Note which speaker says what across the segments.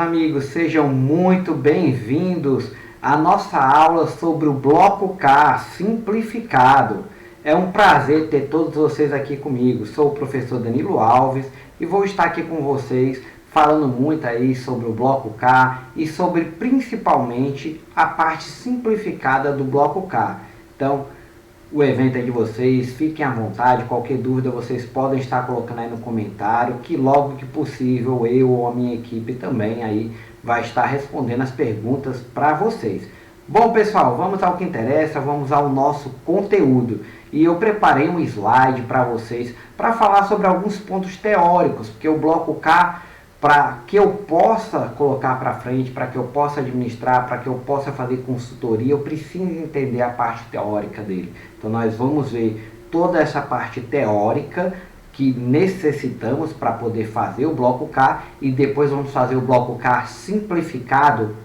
Speaker 1: amigos, sejam muito bem-vindos à nossa aula sobre o Bloco K simplificado. É um prazer ter todos vocês aqui comigo. Sou o professor Danilo Alves e vou estar aqui com vocês falando muito aí sobre o Bloco K e sobre principalmente a parte simplificada do Bloco K. Então, o evento é de vocês, fiquem à vontade, qualquer dúvida vocês podem estar colocando aí no comentário, que logo que possível eu ou a minha equipe também aí vai estar respondendo as perguntas para vocês. Bom pessoal, vamos ao que interessa, vamos ao nosso conteúdo. E eu preparei um slide para vocês para falar sobre alguns pontos teóricos, porque o Bloco K, para que eu possa colocar para frente, para que eu possa administrar, para que eu possa fazer consultoria, eu preciso entender a parte teórica dele. Então nós vamos ver toda essa parte teórica que necessitamos para poder fazer o Bloco K e depois vamos fazer o Bloco K simplificado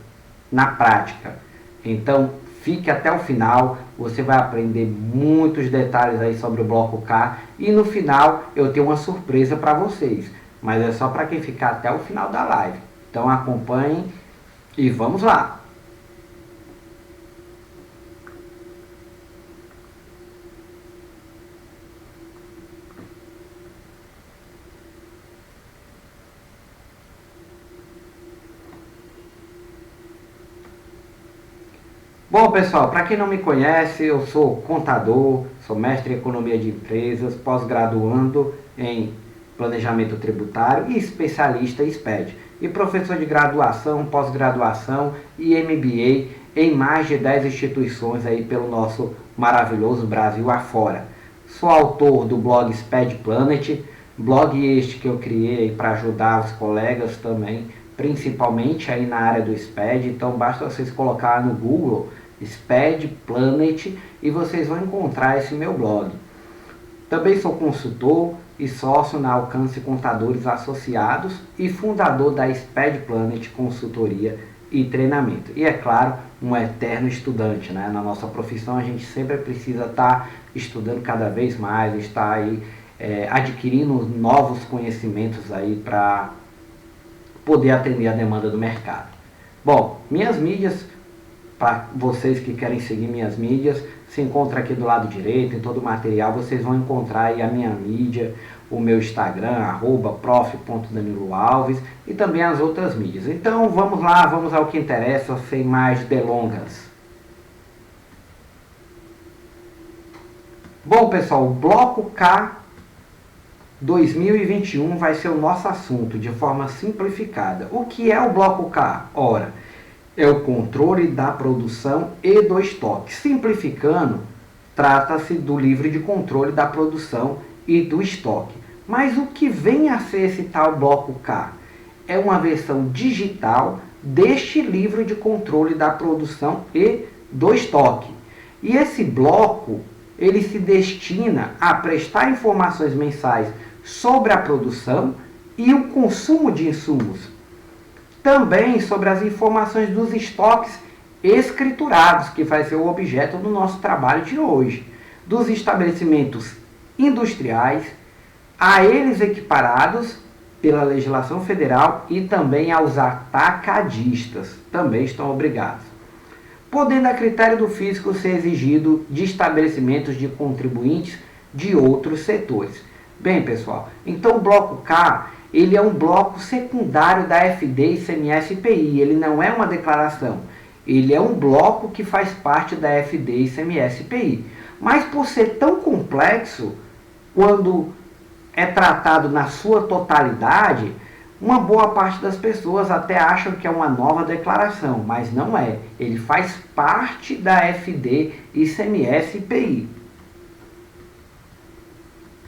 Speaker 1: na prática. Então fique até o final, você vai aprender muitos detalhes aí sobre o Bloco K e no final eu tenho uma surpresa para vocês. Mas é só para quem ficar até o final da live. Então acompanhem e vamos lá. Bom pessoal, para quem não me conhece, eu sou contador, sou mestre em economia de empresas, pós-graduando em planejamento tributário e especialista em SPED, e professor de graduação, pós-graduação e MBA em mais de 10 instituições aí pelo nosso maravilhoso Brasil afora. Sou autor do blog SPED Planet, blog este que eu criei para ajudar os colegas também, principalmente aí na área do SPED, então basta vocês colocar no Google SPED Planet e vocês vão encontrar esse meu blog. Também sou consultor e sócio na Alcance Contadores Associados e fundador da SPED Planet Consultoria e Treinamento. E é claro, um eterno estudante, né? Na nossa profissão a gente sempre precisa estar estudando cada vez mais, estar aí adquirindo novos conhecimentos aí para poder atender a demanda do mercado. Bom, minhas mídias, para vocês que querem seguir minhas mídias, se encontra aqui do lado direito, em todo o material, vocês vão encontrar aí a minha mídia, o meu Instagram, @prof.daniloalves e também as outras mídias. Então vamos lá, vamos ao que interessa, sem mais delongas. Bom pessoal, o Bloco K 2021 vai ser o nosso assunto de forma simplificada. O que é o Bloco K? Ora, é o controle da produção e do estoque. Simplificando, trata-se do livro de controle da produção e do estoque. Mas o que vem a ser esse tal Bloco K? É uma versão digital deste livro de controle da produção e do estoque. E esse bloco, ele se destina a prestar informações mensais sobre a produção e o consumo de insumos. Também sobre as informações dos estoques escriturados, que vai ser o objeto do nosso trabalho de hoje, dos estabelecimentos industriais, a eles equiparados pela legislação federal e também aos atacadistas, também estão obrigados. Podendo a critério do fisco ser exigido de estabelecimentos de contribuintes de outros setores. Bem pessoal, então o Bloco K, ele é um bloco secundário da FD, ICMS e IPI, ele não é uma declaração, ele é um bloco que faz parte da FD, ICMS e IPI. Mas por ser tão complexo, quando é tratado na sua totalidade, uma boa parte das pessoas até acham que é uma nova declaração, mas não é, ele faz parte da FD, ICMS e IPI.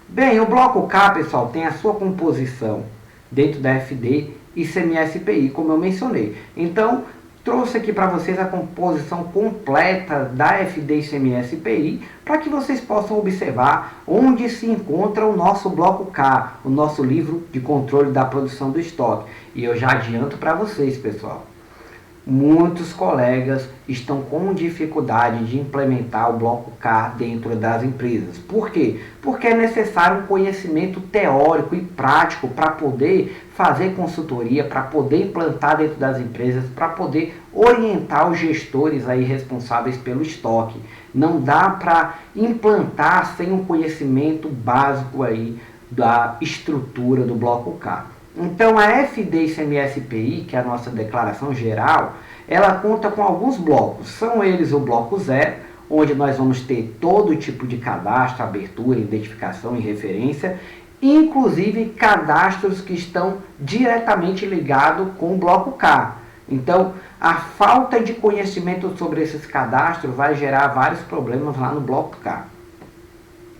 Speaker 1: Bem, o Bloco K, pessoal, tem a sua composição dentro da FD, ICMS e IPI, como eu mencionei. Então, trouxe aqui para vocês a composição completa da FD, ICMS e IPI, para que vocês possam observar onde se encontra o nosso Bloco K, o nosso livro de controle da produção do estoque. E eu já adianto para vocês, pessoal. muitos colegas estão com dificuldade de implementar o bloco K dentro das empresas. Por quê? Porque é necessário um conhecimento teórico e prático para poder fazer consultoria, para poder implantar dentro das empresas, para poder orientar os gestores aí responsáveis pelo estoque. Não dá para implantar sem um conhecimento básico aí da estrutura do bloco K. Então a FD ICMS-PI, que é a nossa declaração geral, ela conta com alguns blocos. São eles o bloco 0, onde nós vamos ter todo tipo de cadastro, abertura, identificação e referência, inclusive cadastros que estão diretamente ligados com o bloco K. Então, a falta de conhecimento sobre esses cadastros vai gerar vários problemas lá no bloco K.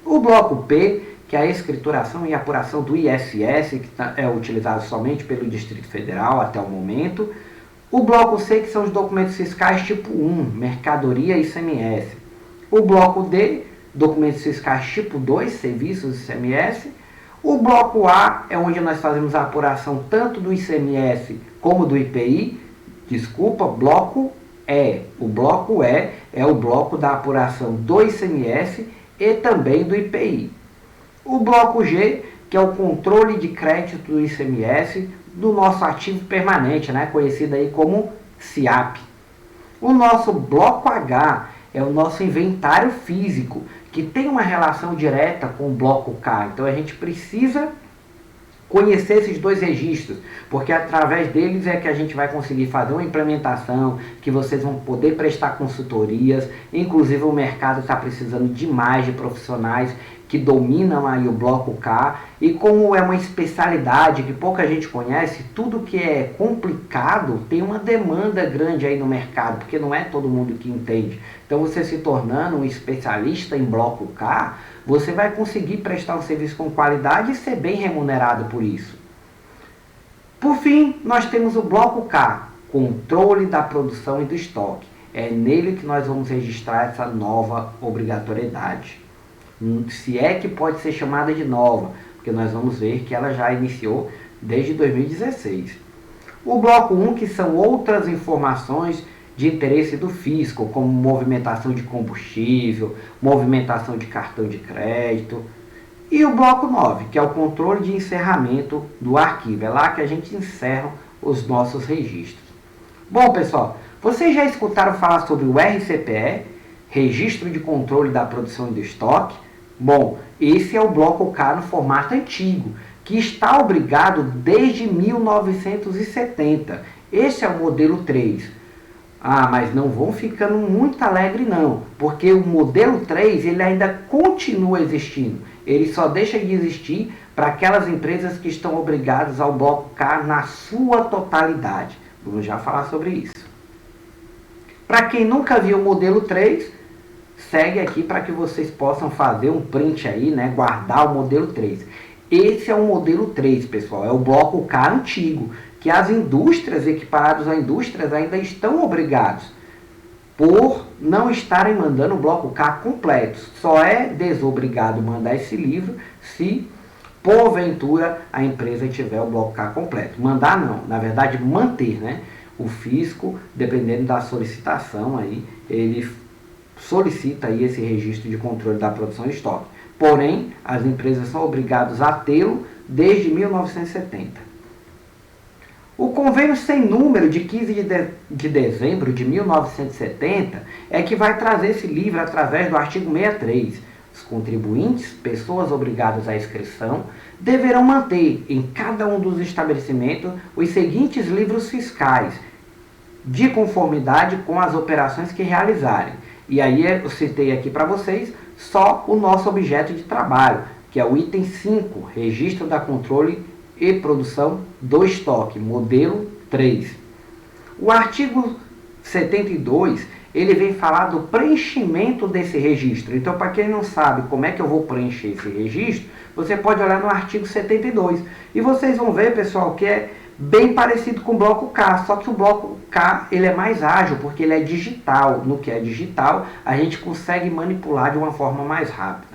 Speaker 1: O bloco P, que é a escrituração e apuração do ISS, que é utilizado somente pelo Distrito Federal até o momento. O bloco C, que são os documentos fiscais tipo 1, mercadoria e ICMS. O bloco D, documentos fiscais tipo 2, serviços e ICMS. O bloco A é onde nós fazemos a apuração tanto do ICMS como do IPI. Bloco E. O bloco E é o bloco da apuração do ICMS e também do IPI. O bloco G, que é o controle de crédito do ICMS do nosso ativo permanente, né, conhecido aí como SIAP. O nosso bloco H é o nosso inventário físico, que tem uma relação direta com o bloco K. Então a gente precisa conhecer esses dois registros, porque através deles é que a gente vai conseguir fazer uma implementação, que vocês vão poder prestar consultorias, inclusive o mercado está precisando demais de profissionais que dominam aí o bloco K, e como é uma especialidade que pouca gente conhece, tudo que é complicado tem uma demanda grande aí no mercado, porque não é todo mundo que entende. Então você se tornando um especialista em bloco K, você vai conseguir prestar um serviço com qualidade e ser bem remunerado por isso. Por fim, nós temos o bloco K, controle da produção e do estoque. É nele que nós vamos registrar essa nova obrigatoriedade. Se é que pode ser chamada de nova, porque nós vamos ver que ela já iniciou desde 2016. O bloco 1, que são outras informações de interesse do fisco, como movimentação de combustível, movimentação de cartão de crédito. E o bloco 9, que é o controle de encerramento do arquivo. É lá que a gente encerra os nossos registros. Bom, pessoal, vocês já escutaram falar sobre o RCPE, Registro de Controle da Produção e do Estoque? Bom, esse é o bloco K no formato antigo, que está obrigado desde 1970. Esse é o modelo 3. Ah, mas não vão ficando muito alegre não, porque o modelo 3 ele ainda continua existindo. Ele só deixa de existir para aquelas empresas que estão obrigadas ao bloco K na sua totalidade. Vamos já falar sobre isso. Para quem nunca viu o modelo 3, segue aqui para que vocês possam fazer um print aí, né, guardar o modelo 3. Esse é o modelo 3, pessoal, é o bloco K antigo, que as indústrias, equiparados a indústrias, ainda estão obrigados, por não estarem mandando o bloco K completo. Só é desobrigado mandar esse livro se, porventura, a empresa tiver o bloco K completo. Mandar não, na verdade manter, né? O fisco, dependendo da solicitação, aí, ele solicita aí esse registro de controle da produção e estoque. Porém, as empresas são obrigadas a tê-lo desde 1970. O convênio sem número de 15 de dezembro de 1970 é que vai trazer esse livro através do artigo 63. Os contribuintes, pessoas obrigadas à inscrição, deverão manter em cada um dos estabelecimentos os seguintes livros fiscais, de conformidade com as operações que realizarem. E aí eu citei aqui para vocês só o nosso objeto de trabalho, que é o item 5, registro da controle e produção do estoque, modelo 3. O artigo 72, ele vem falar do preenchimento desse registro. Então, para quem não sabe como é que eu vou preencher esse registro, você pode olhar no artigo 72. E vocês vão ver, pessoal, que é bem parecido com o bloco K, só que o bloco K ele é mais ágil, porque ele é digital. No que é digital, a gente consegue manipular de uma forma mais rápida.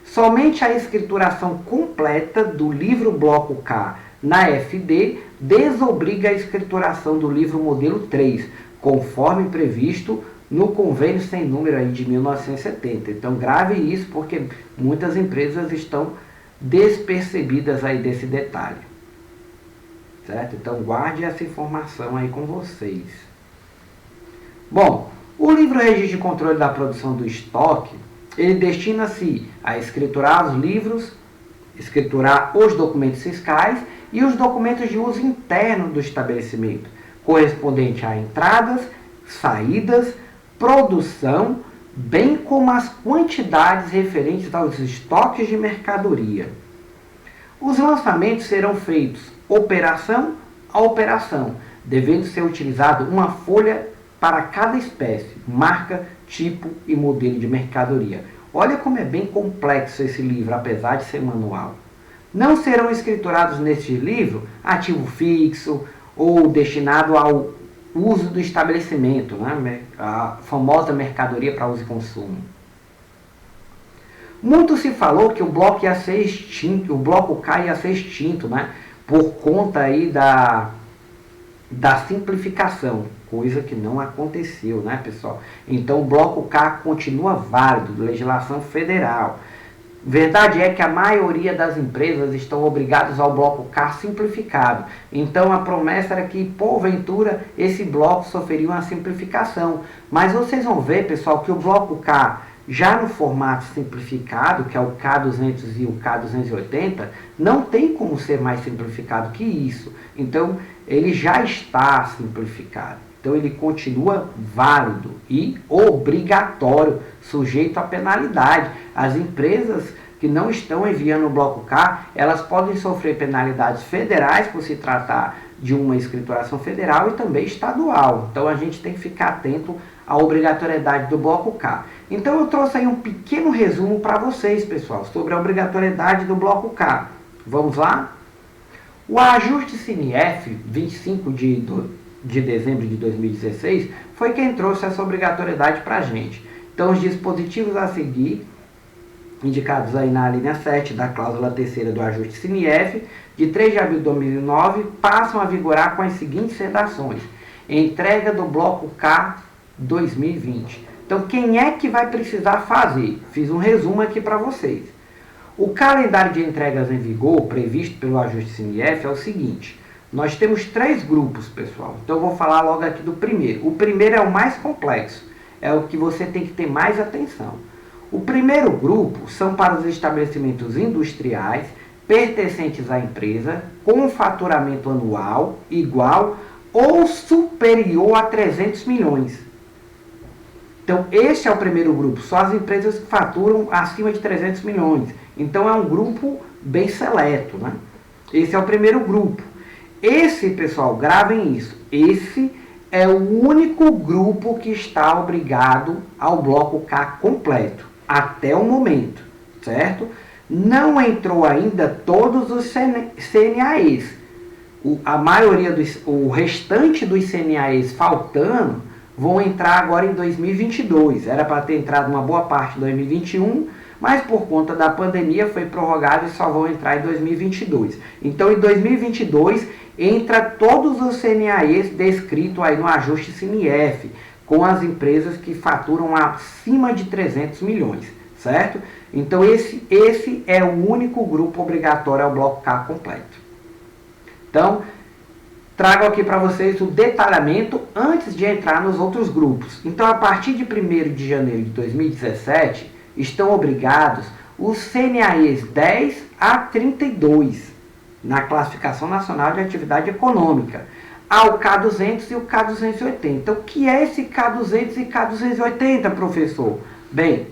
Speaker 1: Somente a escrituração completa do livro bloco K na FD desobriga a escrituração do livro modelo 3, conforme previsto no convênio sem número aí de 1970. Então grave isso, porque muitas empresas estão despercebidas aí desse detalhe. Certo? Então guarde essa informação aí com vocês. Bom, o livro Registro de Controle da Produção do Estoque, ele destina-se a escriturar os livros, escriturar os documentos fiscais e os documentos de uso interno do estabelecimento, correspondente a entradas, saídas, produção, bem como as quantidades referentes aos estoques de mercadoria. Os lançamentos serão feitos operação a operação, devendo ser utilizado uma folha para cada espécie, marca, tipo e modelo de mercadoria. Olha como é bem complexo esse livro, apesar de ser manual. Não serão escriturados neste livro ativo fixo ou destinado ao uso do estabelecimento, né? A famosa mercadoria para uso e consumo. Muito se falou que o bloco ia ser extinto, o bloco K ia ser extinto, né? Por conta aí da simplificação, coisa que não aconteceu, né, pessoal? Então o bloco K continua válido, legislação federal. Verdade é que a maioria das empresas estão obrigadas ao bloco K simplificado. Então a promessa era que, porventura, esse bloco sofreria uma simplificação. Mas vocês vão ver, pessoal, que o bloco K, já no formato simplificado, que é o K200 e o K280, não tem como ser mais simplificado que isso. Então ele já está simplificado. Então ele continua válido e obrigatório, sujeito à penalidade. As empresas que não estão enviando o bloco K, elas podem sofrer penalidades federais por se tratar de uma escrituração federal e também estadual. Então a gente tem que ficar atento à obrigatoriedade do bloco K. Então eu trouxe aí um pequeno resumo para vocês, pessoal, sobre a obrigatoriedade do bloco K. Vamos lá? O ajuste CNF 25 de dezembro de 2016 foi quem trouxe essa obrigatoriedade para a gente. Então os dispositivos a seguir, indicados aí na linha 7 da cláusula 3ª do ajuste CNF, de 3 de abril de 2009, passam a vigorar com as seguintes redações: entrega do bloco K 2020. Então quem é que vai precisar fazer? Fiz um resumo aqui para vocês. O calendário de entregas em vigor previsto pelo ajuste CNF é o seguinte: nós temos 3 grupos, pessoal. Então eu vou falar logo aqui do primeiro. O primeiro é o mais complexo, é o que você tem que ter mais atenção. O primeiro grupo são para os estabelecimentos industriais pertencentes à empresa com faturamento anual igual ou superior a 300 milhões. Então esse é o primeiro grupo, só as empresas que faturam acima de 300 milhões. Então é um grupo bem seleto, né? Esse é o primeiro grupo. Esse, pessoal, gravem isso, esse é o único grupo que está obrigado ao bloco K completo, até o momento, certo? Não entrou ainda todos os CNAEs. A maioria o restante dos CNAEs faltando vão entrar agora em 2022. Era para ter entrado uma boa parte em 2021, mas por conta da pandemia foi prorrogado e só vão entrar em 2022. Então em 2022 entra todos os CNAEs descritos aí no ajuste CNF, com as empresas que faturam acima de 300 milhões, certo? Então esse é o único grupo obrigatório ao bloco K completo. Então, trago aqui para vocês o detalhamento antes de entrar nos outros grupos. Então, a partir de 1º de janeiro de 2017, estão obrigados os CNAEs 10 a 32, na Classificação Nacional de Atividade Econômica, ao K200 e o K280. Então, o que é esse K200 e K280, professor? Bem,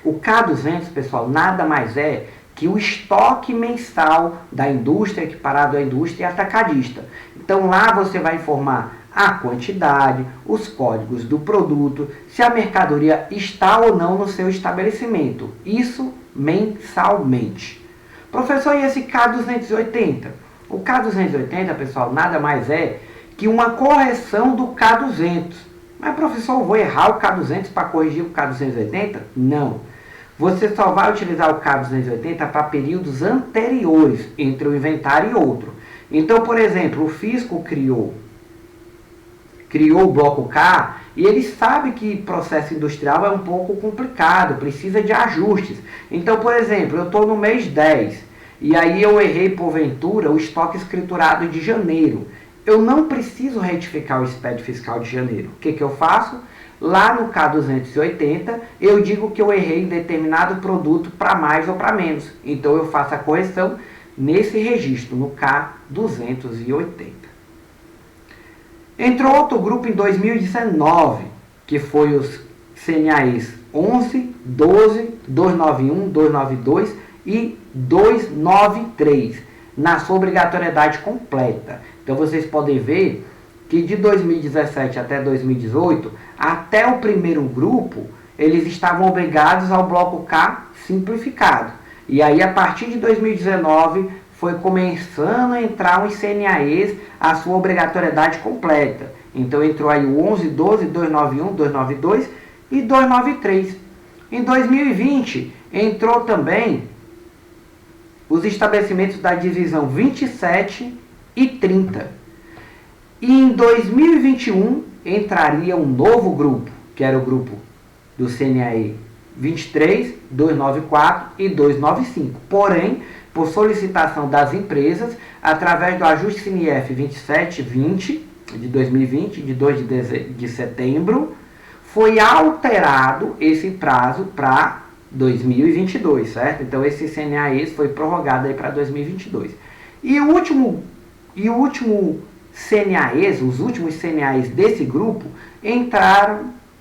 Speaker 1: o K200, pessoal, nada mais é que o estoque mensal da indústria, equiparado à indústria atacadista. Então, lá você vai informar a quantidade, os códigos do produto, se a mercadoria está ou não no seu estabelecimento. Isso mensalmente. Professor, e esse K280? O K280, pessoal, nada mais é que uma correção do K200. Mas, professor, eu vou errar o K200 para corrigir o K280? Não. Você só vai utilizar o K280 para períodos anteriores, entre um inventário e outro. Então, por exemplo, o fisco criou o bloco K e ele sabe que processo industrial é um pouco complicado, precisa de ajustes. Então, por exemplo, eu estou no mês 10 e aí eu errei porventura o estoque escriturado de janeiro. Eu não preciso retificar o SPED fiscal de janeiro. O que eu faço? Lá no K280, eu digo que eu errei em determinado produto para mais ou para menos. Então eu faço a correção nesse registro, no K280. Entrou outro grupo em 2019, que foi os CNAEs 11, 12, 291, 292 e 293, na sua obrigatoriedade completa. Então vocês podem ver que de 2017 até 2018, até o primeiro grupo, eles estavam obrigados ao bloco K simplificado. E aí, a partir de 2019, foi começando a entrar os CNAEs a sua obrigatoriedade completa. Então entrou aí o 11, 12, 291, 292 e 293. Em 2020, entrou também os estabelecimentos da divisão 27 e 30. E em 2021 entraria um novo grupo, que era o grupo do CNAE 23, 294 e 295. Porém, por solicitação das empresas, através do ajuste CNF 2720 de 2020, de 2 de setembro, foi alterado esse prazo para 2022, certo? Então esse CNAEs foi prorrogado aí para 2022. E o último CNAEs, os últimos CNAEs desse grupo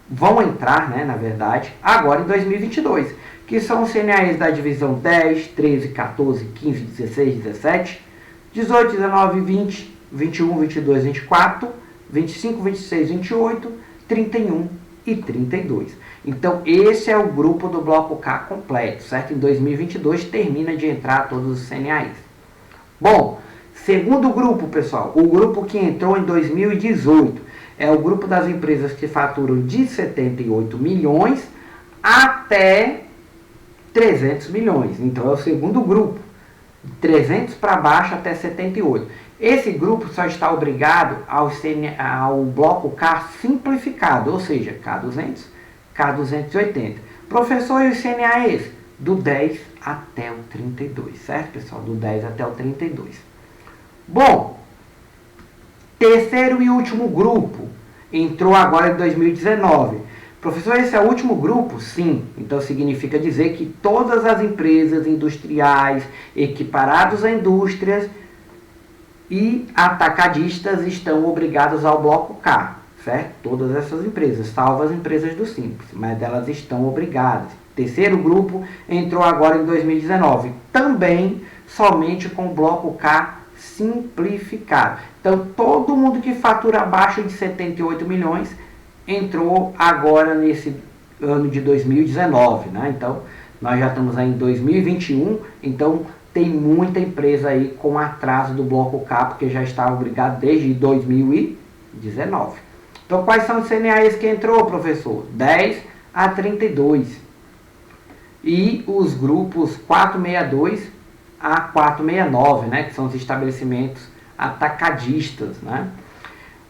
Speaker 1: vão entrar, né, na verdade, agora em 2022, que são os CNAEs da divisão 10, 13, 14, 15, 16, 17, 18, 19, 20, 21, 22, 24, 25, 26, 28, 31 e 32. Então, esse é o grupo do bloco K completo, certo? Em 2022 termina de entrar todos os CNAEs. Bom, segundo grupo, pessoal, o grupo que entrou em 2018 é o grupo das empresas que faturam de 78 milhões até 300 milhões. Então, é o segundo grupo, 300 para baixo até 78. Esse grupo só está obrigado ao bloco K simplificado, ou seja, K200, K280. Professor, e os CNAEs? Do 10 até o 32, certo, pessoal? Do 10 até o 32. Bom, terceiro e último grupo entrou agora em 2019. Professor, esse é o último grupo? Sim. Então significa dizer que todas as empresas industriais equiparadas a indústrias e atacadistas estão obrigadas ao bloco K, certo? Todas essas empresas, salvo as empresas do Simples, mas elas estão obrigadas. Terceiro grupo entrou agora em 2019, também somente com o bloco K simplificado. Então, todo mundo que fatura abaixo de 78 milhões entrou agora nesse ano de 2019, né? Então, nós já estamos aí em 2021, então tem muita empresa aí com atraso do bloco K, porque já está obrigado desde 2019. Então, quais são os CNAEs que entrou, professor? 10 a 32. E os grupos 462 a 469, né, que são os estabelecimentos atacadistas, né?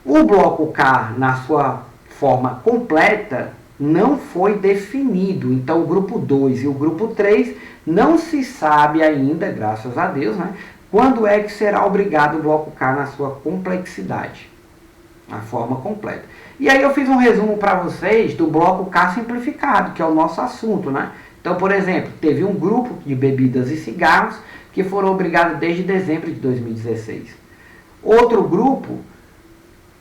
Speaker 1: O bloco K, na sua forma completa, não foi definido. Então, o grupo 2 e o grupo 3 não se sabe ainda, graças a Deus, né, quando é que será obrigado o bloco K na sua complexidade, na forma completa. E aí eu fiz um resumo para vocês do bloco K simplificado, que é o nosso assunto, né? Então, por exemplo, teve um grupo de bebidas e cigarros que foram obrigados desde dezembro de 2016. Outro grupo,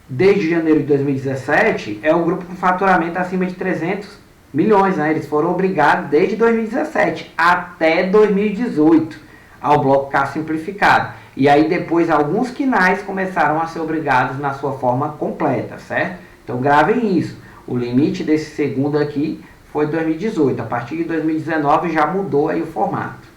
Speaker 1: desde janeiro de 2017, é o grupo com faturamento acima de 300 milhões, né? Eles foram obrigados desde 2017 até 2018 ao bloco K simplificado. E aí depois alguns quinais começaram a ser obrigados na sua forma completa, certo? Então gravem isso. O limite desse segundo aqui foi 2018. A partir de 2019 já mudou aí o formato.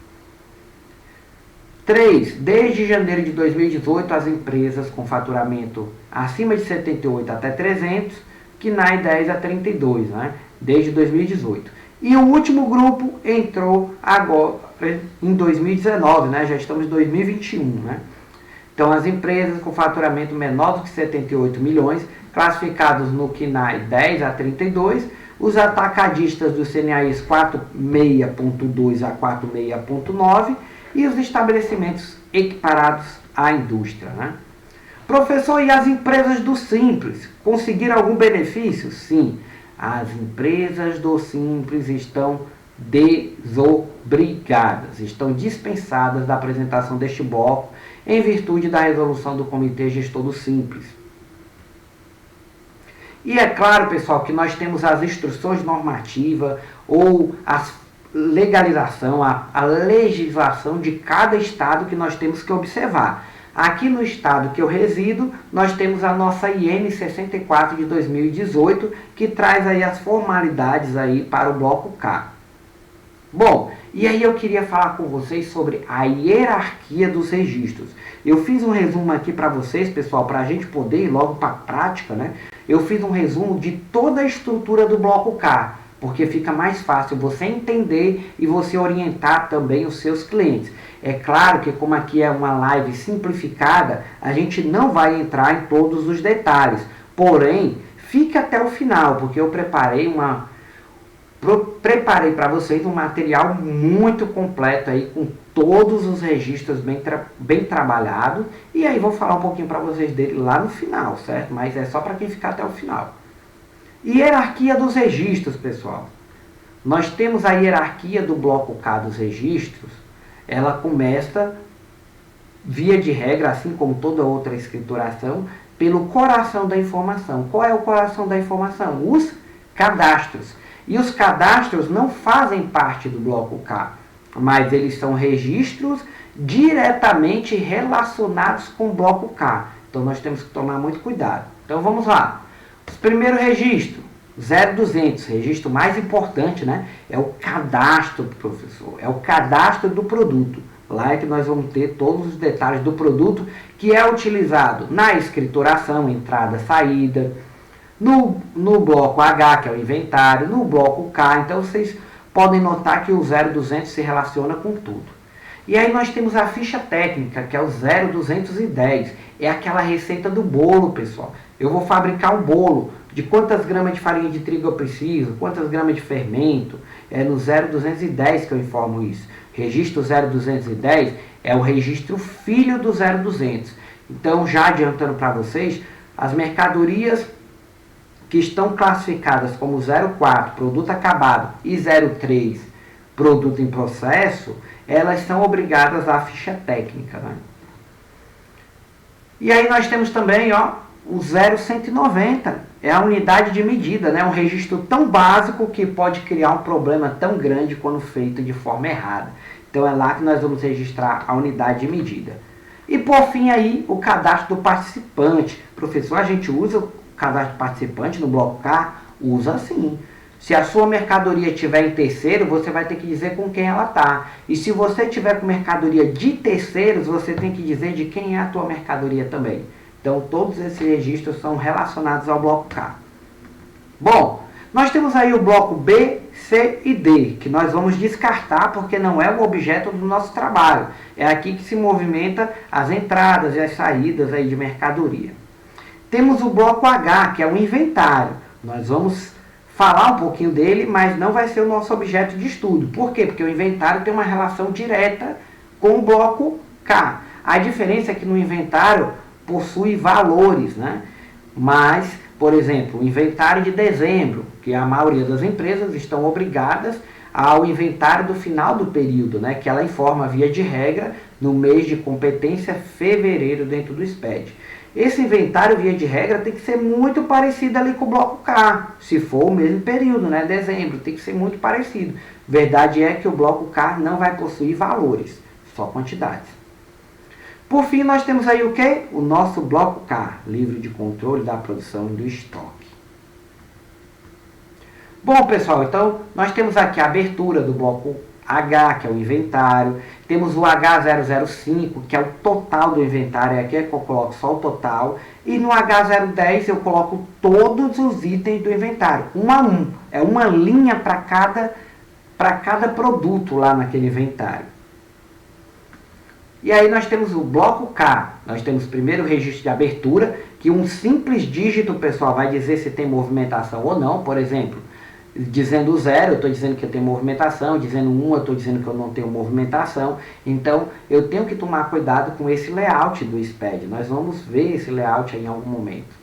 Speaker 1: 3. Desde janeiro de 2018, as empresas com faturamento acima de 78 até 300, KINAI 10 a 32, né? Desde 2018. E o último grupo entrou agora em 2019, né? Já estamos em 2021, né? Então, as empresas com faturamento menor do que 78 milhões, classificados no CNAE 10 a 32, os atacadistas do CNAEs 46.2 a 46.9 e os estabelecimentos equiparados à indústria, né? Professor, e as empresas do Simples conseguiram algum benefício? Sim, as empresas do Simples estão desobrigadas, estão dispensadas da apresentação deste bloco em virtude da resolução do Comitê Gestor do Simples. E é claro, pessoal, que nós temos as instruções normativas ou a legalização, a legislação de cada estado que nós temos que observar. Aqui no estado que eu resido, nós temos a nossa IN 64 de 2018, que traz aí as formalidades aí para o bloco K. Bom, e aí eu queria falar com vocês sobre a hierarquia dos registros. Eu fiz um resumo aqui para vocês, pessoal, para a gente poder ir logo para a prática, né? Eu fiz um resumo de toda a estrutura do bloco K, porque fica mais fácil você entender e você orientar também os seus clientes. É claro que como aqui é uma live simplificada, a gente não vai entrar em todos os detalhes. Porém, fique até o final, porque eu preparei para vocês um material muito completo aí, com todos os registros bem trabalhados. E aí vou falar um pouquinho para vocês dele lá no final, certo? Mas é só para quem ficar até o final. Hierarquia dos registros, pessoal. Nós temos a hierarquia do bloco K dos registros. Ela começa, via de regra, assim como toda outra escrituração, pelo coração da informação. Qual é o coração da informação? Os cadastros. E os cadastros não fazem parte do bloco K, mas eles são registros diretamente relacionados com o bloco K. Então nós temos que tomar muito cuidado. Então vamos lá. O primeiro registro, 0200, registro mais importante, né? É o cadastro, professor. É o cadastro do produto. Lá é que nós vamos ter todos os detalhes do produto que é utilizado na escrituração, entrada, saída, no bloco H, que é o inventário, no bloco K. Então vocês podem notar que o 0200 se relaciona com tudo. E aí nós temos a ficha técnica, que é o 0210. É aquela receita do bolo, pessoal. Eu vou fabricar um bolo. De quantas gramas de farinha de trigo eu preciso, quantas gramas de fermento. É no 0210 que eu informo isso. Registro 0210 é o registro filho do 0200. Então, já adiantando para vocês, as mercadorias que estão classificadas como 04, produto acabado, e 03, produto em processo, elas são obrigadas à ficha técnica, né? E aí nós temos também, ó, o 0190, é a unidade de medida, né? Um registro tão básico que pode criar um problema tão grande quando feito de forma errada. Então é lá que nós vamos registrar a unidade de medida. E por fim aí, o cadastro do participante. Professor, a gente usa o cadastro do participante no bloco K? Usa sim. Se a sua mercadoria estiver em terceiro, você vai ter que dizer com quem ela está. E se você tiver com mercadoria de terceiros, você tem que dizer de quem é a tua mercadoria também. Então, todos esses registros são relacionados ao bloco K. Bom, nós temos aí o bloco B, C e D, que nós vamos descartar porque não é o objeto do nosso trabalho. É aqui que se movimenta as entradas e as saídas aí de mercadoria. Temos o bloco H, que é o inventário. Nós vamos falar um pouquinho dele, mas não vai ser o nosso objeto de estudo. Por quê? Porque o inventário tem uma relação direta com o bloco K. A diferença é que no inventário possui valores, né? Mas, por exemplo, o inventário de dezembro, que a maioria das empresas estão obrigadas ao inventário do final do período, né? Que ela informa via de regra no mês de competência fevereiro dentro do SPED. Esse inventário, via de regra, tem que ser muito parecido ali com o bloco K, se for o mesmo período, né? Dezembro, tem que ser muito parecido. Verdade é que o bloco K não vai possuir valores, só quantidades. Por fim, nós temos aí o quê? O nosso bloco K, livro de controle da produção e do estoque. Bom, pessoal, então nós temos aqui a abertura do bloco H, que é o inventário. Temos o H005, que é o total do inventário. Aqui é que eu coloco só o total. E no H010 eu coloco todos os itens do inventário, um a um. É uma linha para cada produto lá naquele inventário. E aí nós temos o bloco K. Nós temos primeiro o registro de abertura, que um simples dígito, pessoal, vai dizer se tem movimentação ou não. Por exemplo, dizendo 0, eu estou dizendo que eu tenho movimentação, dizendo 1, eu estou dizendo que eu não tenho movimentação. Então, eu tenho que tomar cuidado com esse layout do SPED. Nós vamos ver esse layout aí em algum momento.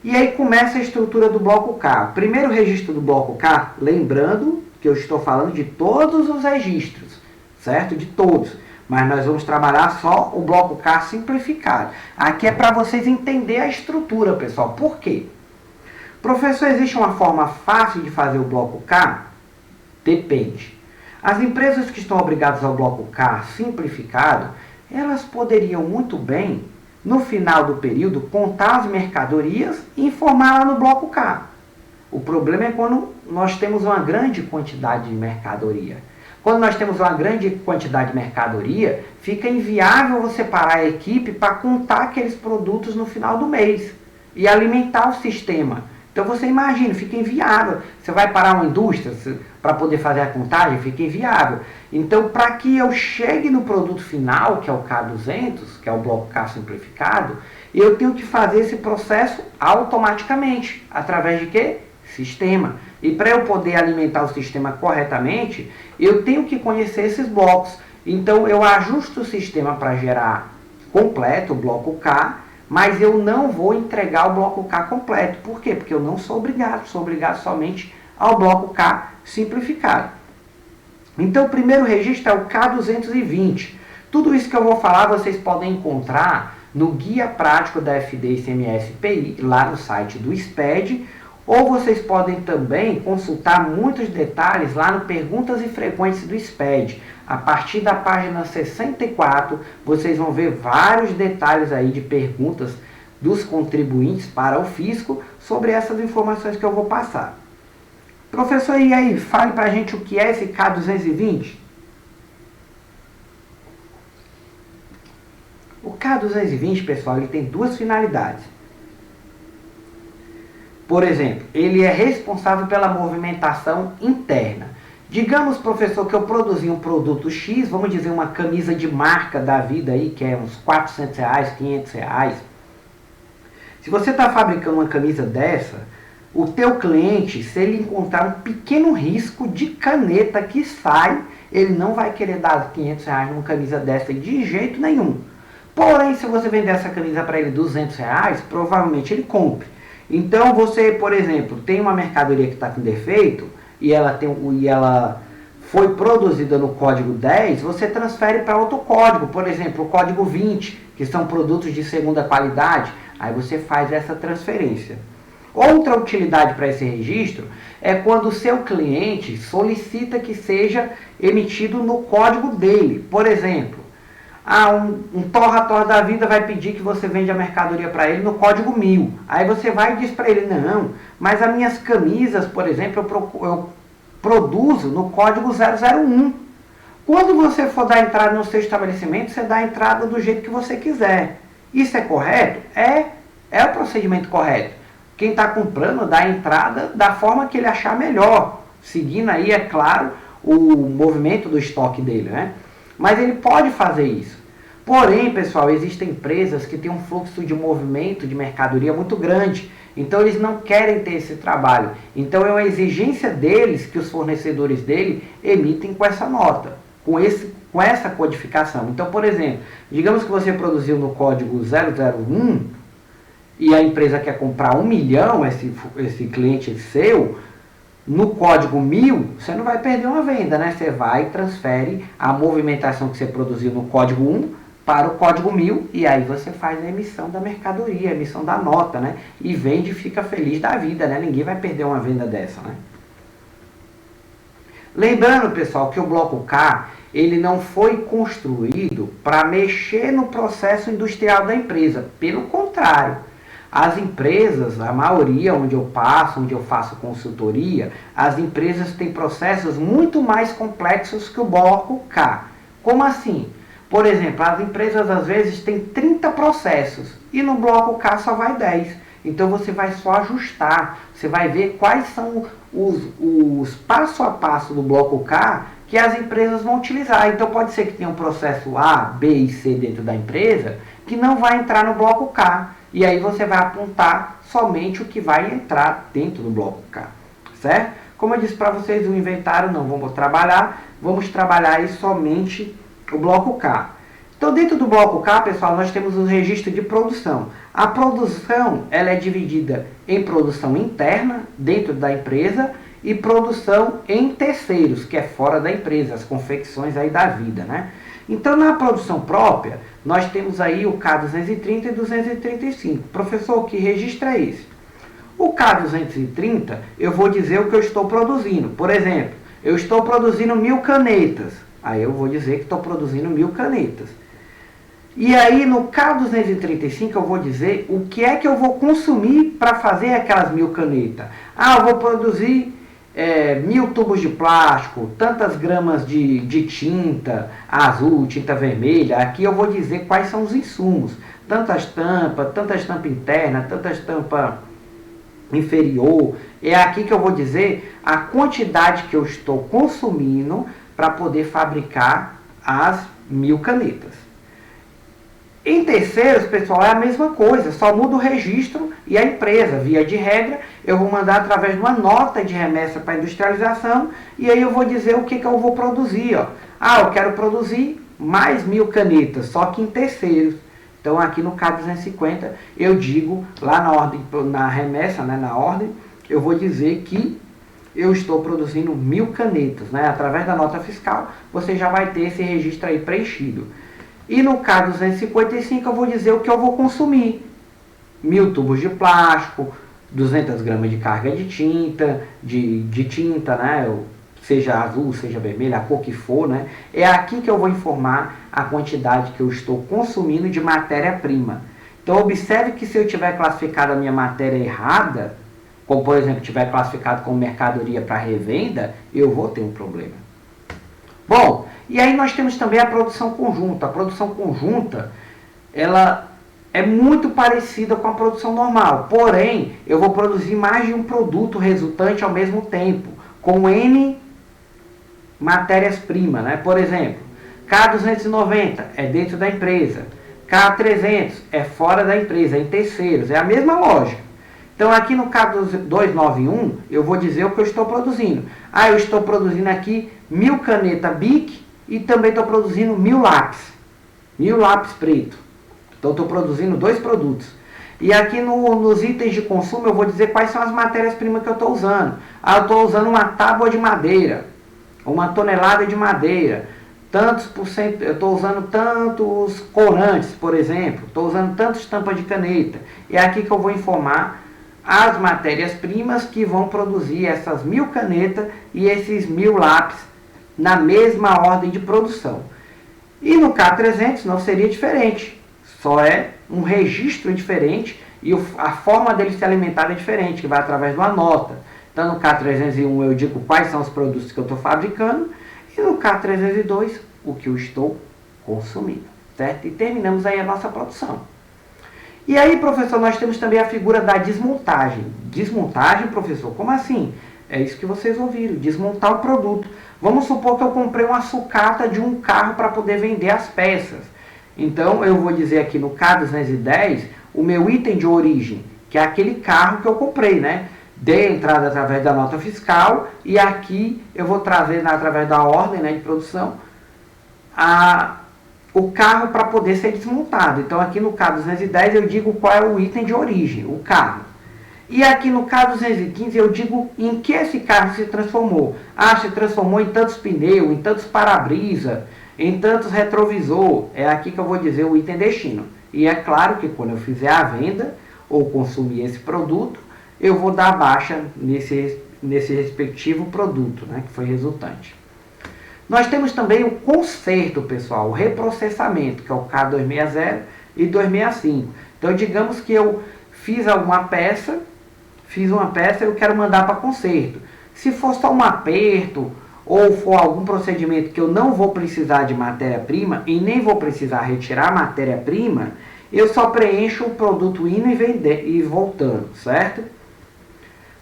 Speaker 1: E aí começa a estrutura do bloco K. Primeiro registro do bloco K, lembrando que eu estou falando de todos os registros, certo? De todos. Mas nós vamos trabalhar só o bloco K simplificado. Aqui é para vocês entenderem a estrutura, pessoal. Por quê? Professor, existe uma forma fácil de fazer o bloco K? Depende. As empresas que estão obrigadas ao bloco K simplificado, elas poderiam muito bem, no final do período, contar as mercadorias e informar lá no bloco K. O problema é quando nós temos uma grande quantidade de mercadoria. Quando nós temos uma grande quantidade de mercadoria, fica inviável você parar a equipe para contar aqueles produtos no final do mês e alimentar o sistema. Então você imagina, fica inviável. Você vai parar uma indústria para poder fazer a contagem, fica inviável. Então, para que eu chegue no produto final, que é o K200, que é o bloco K simplificado, eu tenho que fazer esse processo automaticamente. Através de quê? Sistema. E para eu poder alimentar o sistema corretamente, eu tenho que conhecer esses blocos. Então eu ajusto o sistema para gerar completo o bloco K, mas eu não vou entregar o bloco K completo. Por quê? Porque eu não sou obrigado somente ao bloco K simplificado. Então o primeiro registro é o K220. Tudo isso que eu vou falar vocês podem encontrar no Guia Prático da FD ICMS PI, lá no site do SPED, ou vocês podem também consultar muitos detalhes lá no Perguntas e Frequências do SPED. A partir da página 64, vocês vão ver vários detalhes aí de perguntas dos contribuintes para o fisco sobre essas informações que eu vou passar. Professor, e aí, fale para a gente o que é esse K220? O K220, pessoal, ele tem duas finalidades. Por exemplo, ele é responsável pela movimentação interna. Digamos, professor, que eu produzi um produto X, vamos dizer uma camisa de marca da vida aí, que é uns R$400, R$500. Se você está fabricando uma camisa dessa, o teu cliente, se ele encontrar um pequeno risco de caneta que sai, ele não vai querer dar R$500 numa camisa dessa de jeito nenhum. Porém, se você vender essa camisa para ele R$200, provavelmente ele compre. Então você, por exemplo, tem uma mercadoria que está com defeito e ela foi produzida no código 10, você transfere para outro código, por exemplo, o código 20, que são produtos de segunda qualidade, aí você faz essa transferência. Outra utilidade para esse registro é quando o seu cliente solicita que seja emitido no código dele. Por exemplo, um torra-torra da vida vai pedir que você vende a mercadoria para ele no código 1000. Aí você vai e diz para ele, não, mas as minhas camisas, por exemplo, eu produzo no código 001. Quando você for dar entrada no seu estabelecimento, você dá a entrada do jeito que você quiser. Isso é correto? É o procedimento correto. Quem está comprando dá a entrada da forma que ele achar melhor, seguindo aí, é claro, o movimento do estoque dele, né? Mas ele pode fazer isso. Porém, pessoal, existem empresas que têm um fluxo de movimento de mercadoria muito grande. Então, eles não querem ter esse trabalho. Então, é uma exigência deles que os fornecedores dele emitem com essa nota, com essa codificação. Então, por exemplo, digamos que você produziu no código 001 e a empresa quer comprar 1 milhão, esse cliente seu, no código 1000, você não vai perder uma venda, né? Você vai e transfere a movimentação que você produziu no código 1 para o código 1000 e aí você faz a emissão da mercadoria, a emissão da nota, né? E vende e fica feliz da vida, né? Ninguém vai perder uma venda dessa, né? Lembrando, pessoal, que o bloco K, ele não foi construído para mexer no processo industrial da empresa. Pelo contrário. As empresas, a maioria onde eu passo, onde eu faço consultoria, as empresas têm processos muito mais complexos que o bloco K. Como assim? Por exemplo, as empresas às vezes têm 30 processos e no bloco K só vai 10. Então você vai só ajustar, você vai ver quais são os passo a passo do bloco K que que as empresas vão utilizar. Então pode ser que tenha um processo A, B e C dentro da empresa que não vai entrar no bloco K. E aí você vai apontar somente o que vai entrar dentro do bloco K, certo? Como eu disse para vocês, o inventário não vamos trabalhar aí somente o bloco K. Então dentro do bloco K, pessoal, nós temos o registro de produção. A produção ela é dividida em produção interna, dentro da empresa, e produção em terceiros, que é fora da empresa, as confecções aí da vida, né? Então, na produção própria, nós temos aí o K230 e 235. Professor, que registro é esse? O K230, eu vou dizer o que eu estou produzindo. Por exemplo, eu estou produzindo 1000 canetas. Aí eu vou dizer que estou produzindo 1000 canetas. E aí, no K235, eu vou dizer o que é que eu vou consumir para fazer aquelas 1000 canetas. Ah, eu vou produzir 1000 tubos de plástico, tantas gramas de tinta azul, tinta vermelha. Aqui eu vou dizer quais são os insumos. Tanta estampa interna, tanta estampa inferior. É aqui que eu vou dizer a quantidade que eu estou consumindo para poder fabricar as 1000 canetas. Em terceiros, pessoal, é a mesma coisa, só muda o registro e a empresa. Via de regra, eu vou mandar através de uma nota de remessa para industrialização e aí eu vou dizer o que eu vou produzir. Ó. Ah, eu quero produzir mais 1000 canetas, só que em terceiros. Então, aqui no K250, eu digo, lá na ordem, na remessa, né, na ordem, eu vou dizer que eu estou produzindo 1000 canetas. Né? Através da nota fiscal, você já vai ter esse registro aí preenchido. E no K255 eu vou dizer o que eu vou consumir. 1000 tubos de plástico, 200 gramas de carga de tinta, né? Seja azul, seja vermelha, a cor que for, né? É aqui que eu vou informar a quantidade que eu estou consumindo de matéria-prima. Então observe que se eu tiver classificado a minha matéria errada, como por exemplo tiver classificado como mercadoria para revenda, eu vou ter um problema. Bom, e aí nós temos também a produção conjunta. A produção conjunta, ela é muito parecida com a produção normal. Porém, eu vou produzir mais de um produto resultante ao mesmo tempo, com N matérias-primas, né? Por exemplo, K290 é dentro da empresa, K300 é fora da empresa, é em terceiros, é a mesma lógica. Então aqui no K291 eu vou dizer o que eu estou produzindo. Ah, eu estou produzindo aqui 1000 canetas Bic e também estou produzindo 1000 lápis. 1000 lápis preto. Então estou produzindo 2 produtos. E aqui nos itens de consumo eu vou dizer quais são as matérias-primas que eu estou usando. Ah, eu estou usando uma tábua de madeira, uma tonelada de madeira, tantos por cento, eu estou usando tantos corantes, por exemplo, estou usando tantas estampas de caneta. É aqui que eu vou informar as matérias-primas que vão produzir essas 1000 canetas e esses 1000 lápis na mesma ordem de produção. E no K300 não seria diferente, só é um registro diferente e a forma dele se alimentar é diferente, que vai através de uma nota. Então no K301 eu digo quais são os produtos que eu estou fabricando e no K302 o que eu estou consumindo, certo? E terminamos aí a nossa produção. E aí, professor, nós temos também a figura da desmontagem. Desmontagem, professor? Como assim? É isso que vocês ouviram, desmontar o produto. Vamos supor que eu comprei uma sucata de um carro para poder vender as peças. Então, eu vou dizer aqui no K210, o meu item de origem, que é aquele carro que eu comprei, né? Dei a entrada através da nota fiscal e aqui eu vou trazer, através da ordem, né, de produção, o carro para poder ser desmontado. Então aqui no K210 eu digo qual é o item de origem, o carro. E aqui no K215 eu digo em que esse carro se transformou. Ah, se transformou em tantos pneus, em tantos para-brisa, em tantos retrovisor. É aqui que eu vou dizer o item destino. E é claro que quando eu fizer a venda ou consumir esse produto, eu vou dar baixa nesse respectivo produto, né, que foi resultante. Nós temos também o conserto, pessoal, o reprocessamento, que é o K260 e 265. Então, digamos que eu fiz uma peça e eu quero mandar para conserto. Se for só um aperto ou for algum procedimento que eu não vou precisar de matéria-prima e nem vou precisar retirar a matéria-prima, eu só preencho o produto indo e voltando, certo?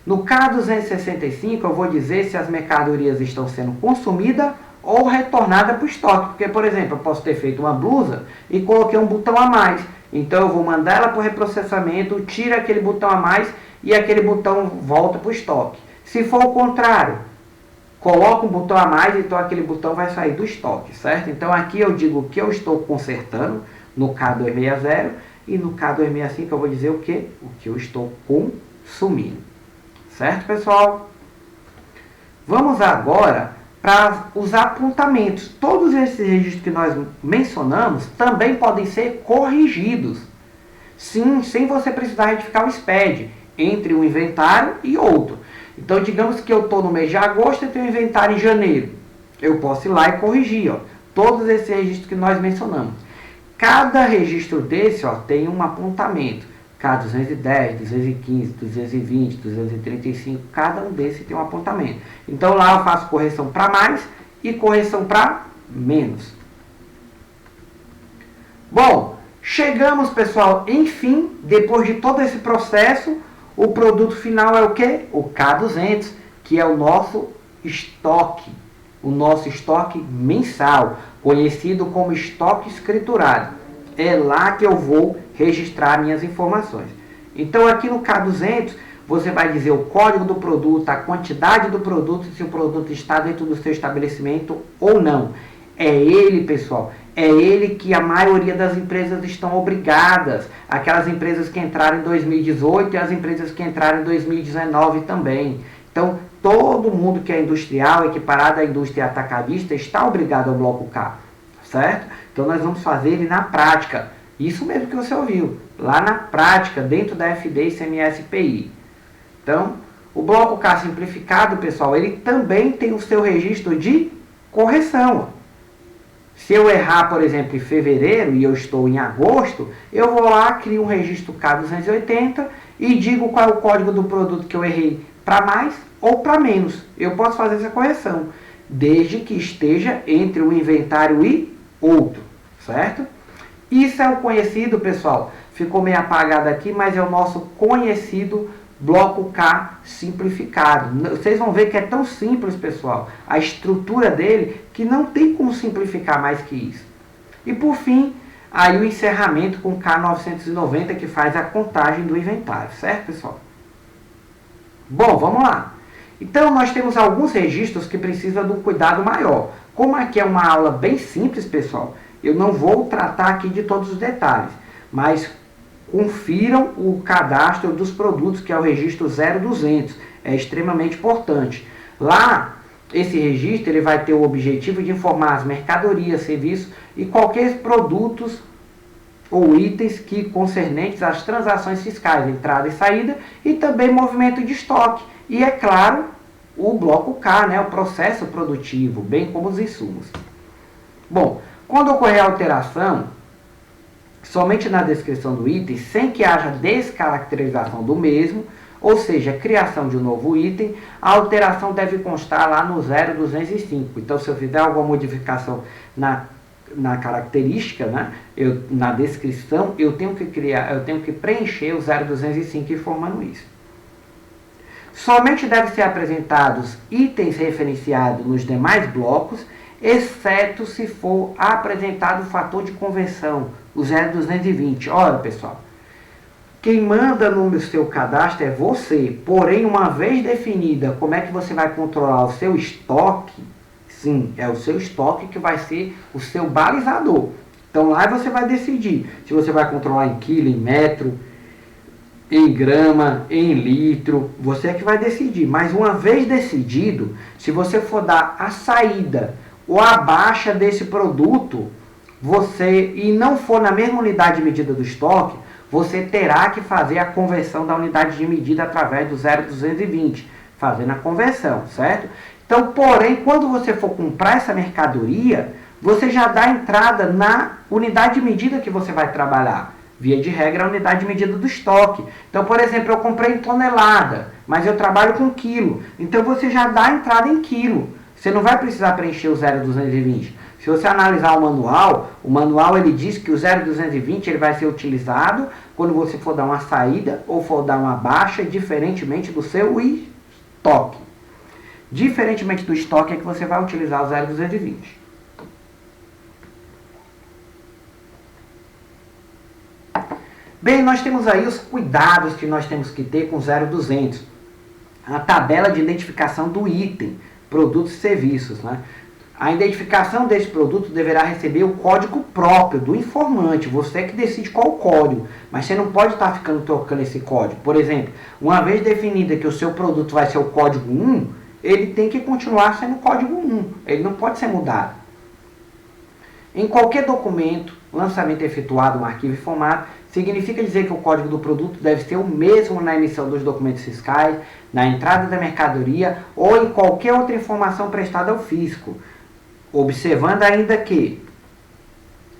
Speaker 1: No K265 eu vou dizer se as mercadorias estão sendo consumidas ou retornada para o estoque. Porque, por exemplo, eu posso ter feito uma blusa e coloquei um botão a mais. Então eu vou mandar ela para o reprocessamento, tira aquele botão a mais e aquele botão volta para o estoque. Se for o contrário, coloca um botão a mais, então aquele botão vai sair do estoque, certo? Então aqui eu digo que eu estou consertando no K260 e no K265 eu vou dizer o que? O que eu estou consumindo. Certo, pessoal? Vamos agora para os apontamentos. Todos esses registros que nós mencionamos também podem ser corrigidos. Sim, sem você precisar retificar o SPED entre um inventário e outro. Então, digamos que eu estou no mês de agosto e tenho um inventário em janeiro. Eu posso ir lá e corrigir, ó, todos esses registros que nós mencionamos. Cada registro desse, ó, tem um apontamento. K210, 215, 220, 235, cada um desses tem um apontamento. Então lá eu faço correção para mais e correção para menos. Bom, chegamos, pessoal, enfim, depois de todo esse processo, o produto final é o que? O K200, que é o nosso estoque mensal, conhecido como estoque escriturado. É lá que eu vou registrar minhas informações. Então aqui no K200 você vai dizer o código do produto, a quantidade do produto, se o produto está dentro do seu estabelecimento ou não. É ele, pessoal, é ele que a maioria das empresas estão obrigadas. Aquelas empresas que entraram em 2018 e as empresas que entraram em 2019 também. Então todo mundo que é industrial, equiparado à indústria atacadista, está obrigado ao bloco K, certo? Então nós vamos fazer ele na prática. Isso mesmo que você ouviu, lá na prática, dentro da FD ICMS PI. Então, o bloco K simplificado, pessoal, ele também tem o seu registro de correção. Se eu errar, por exemplo, em fevereiro e eu estou em agosto, eu vou lá, crio um registro K280 e digo qual é o código do produto que eu errei para mais ou para menos. Eu posso fazer essa correção, desde que esteja entre um inventário e outro, certo? Isso é o conhecido, pessoal, ficou meio apagado aqui, mas é o nosso conhecido bloco K simplificado. Vocês vão ver que é tão simples, pessoal, a estrutura dele, que não tem como simplificar mais que isso. E por fim, aí o encerramento com K990, que faz a contagem do inventário, certo, pessoal? Bom, vamos lá. Então, nós temos alguns registros que precisam de um cuidado maior. Como aqui é uma aula bem simples, pessoal, eu não vou tratar aqui de todos os detalhes, mas confiram o cadastro dos produtos, que é o registro 0200. É extremamente importante. Lá, esse registro ele vai ter o objetivo de informar as mercadorias, serviços e qualquer produtos ou itens que concernentes às transações fiscais, entrada e saída, e também movimento de estoque. E, é claro, o bloco K, né, o processo produtivo, bem como os insumos. Bom, quando ocorrer alteração, somente na descrição do item, sem que haja descaracterização do mesmo, ou seja, criação de um novo item, a alteração deve constar lá no 0205. Então, se eu fizer alguma modificação na característica, né, na descrição, eu tenho que preencher o 0205 informando isso. Somente devem ser apresentados itens referenciados nos demais blocos, exceto se for apresentado o fator de conversão, o 0220. Ora, pessoal, quem manda no seu cadastro é você, porém, uma vez definida como é que você vai controlar o seu estoque, sim, é o seu estoque que vai ser o seu balizador. Então lá você vai decidir se você vai controlar em quilo, em metro, em grama, em litro, você é que vai decidir. Mas uma vez decidido, se você for dar a saída ou a baixa desse produto, e não for na mesma unidade de medida do estoque, você terá que fazer a conversão da unidade de medida através do 0220, fazendo a conversão, certo? Então, porém, quando você for comprar essa mercadoria, você já dá entrada na unidade de medida que você vai trabalhar. Via de regra, a unidade de medida do estoque. Então, por exemplo, eu comprei em tonelada, mas eu trabalho com quilo. Então, você já dá entrada em quilo. Você não vai precisar preencher o 0220. Se você analisar o manual ele diz que o 0220 ele vai ser utilizado quando você for dar uma saída ou for dar uma baixa, diferentemente do seu estoque. Diferentemente do estoque, é que você vai utilizar o 0,220. Bem, nós temos aí os cuidados que nós temos que ter com o 0,200. A tabela de identificação do item, produtos e serviços, né? A identificação desse produto deverá receber o código próprio do informante. Você que decide qual o código, mas você não pode estar ficando trocando esse código. Por exemplo, uma vez definida que o seu produto vai ser o código 1, ele tem que continuar sendo o código 1. Ele não pode ser mudado. Em qualquer documento, lançamento efetuado, um arquivo em formato, significa dizer que o código do produto deve ser o mesmo na emissão dos documentos fiscais, na entrada da mercadoria ou em qualquer outra informação prestada ao fisco. Observando ainda que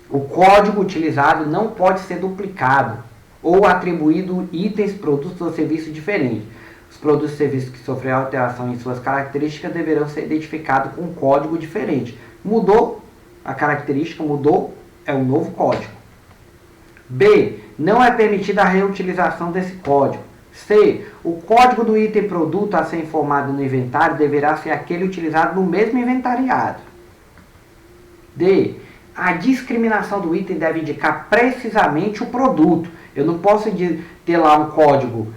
Speaker 1: o código utilizado não pode ser duplicado ou atribuído itens, produtos ou serviços diferentes. Os produtos e serviços que sofreram alteração em suas características deverão ser identificados com um código diferente. Mudou a característica, mudou, é um novo código. B. Não é permitida a reutilização desse código. C. O código do item produto a ser informado no inventário deverá ser aquele utilizado no mesmo inventariado. D. A discriminação do item deve indicar precisamente o produto. Eu não posso ter lá um código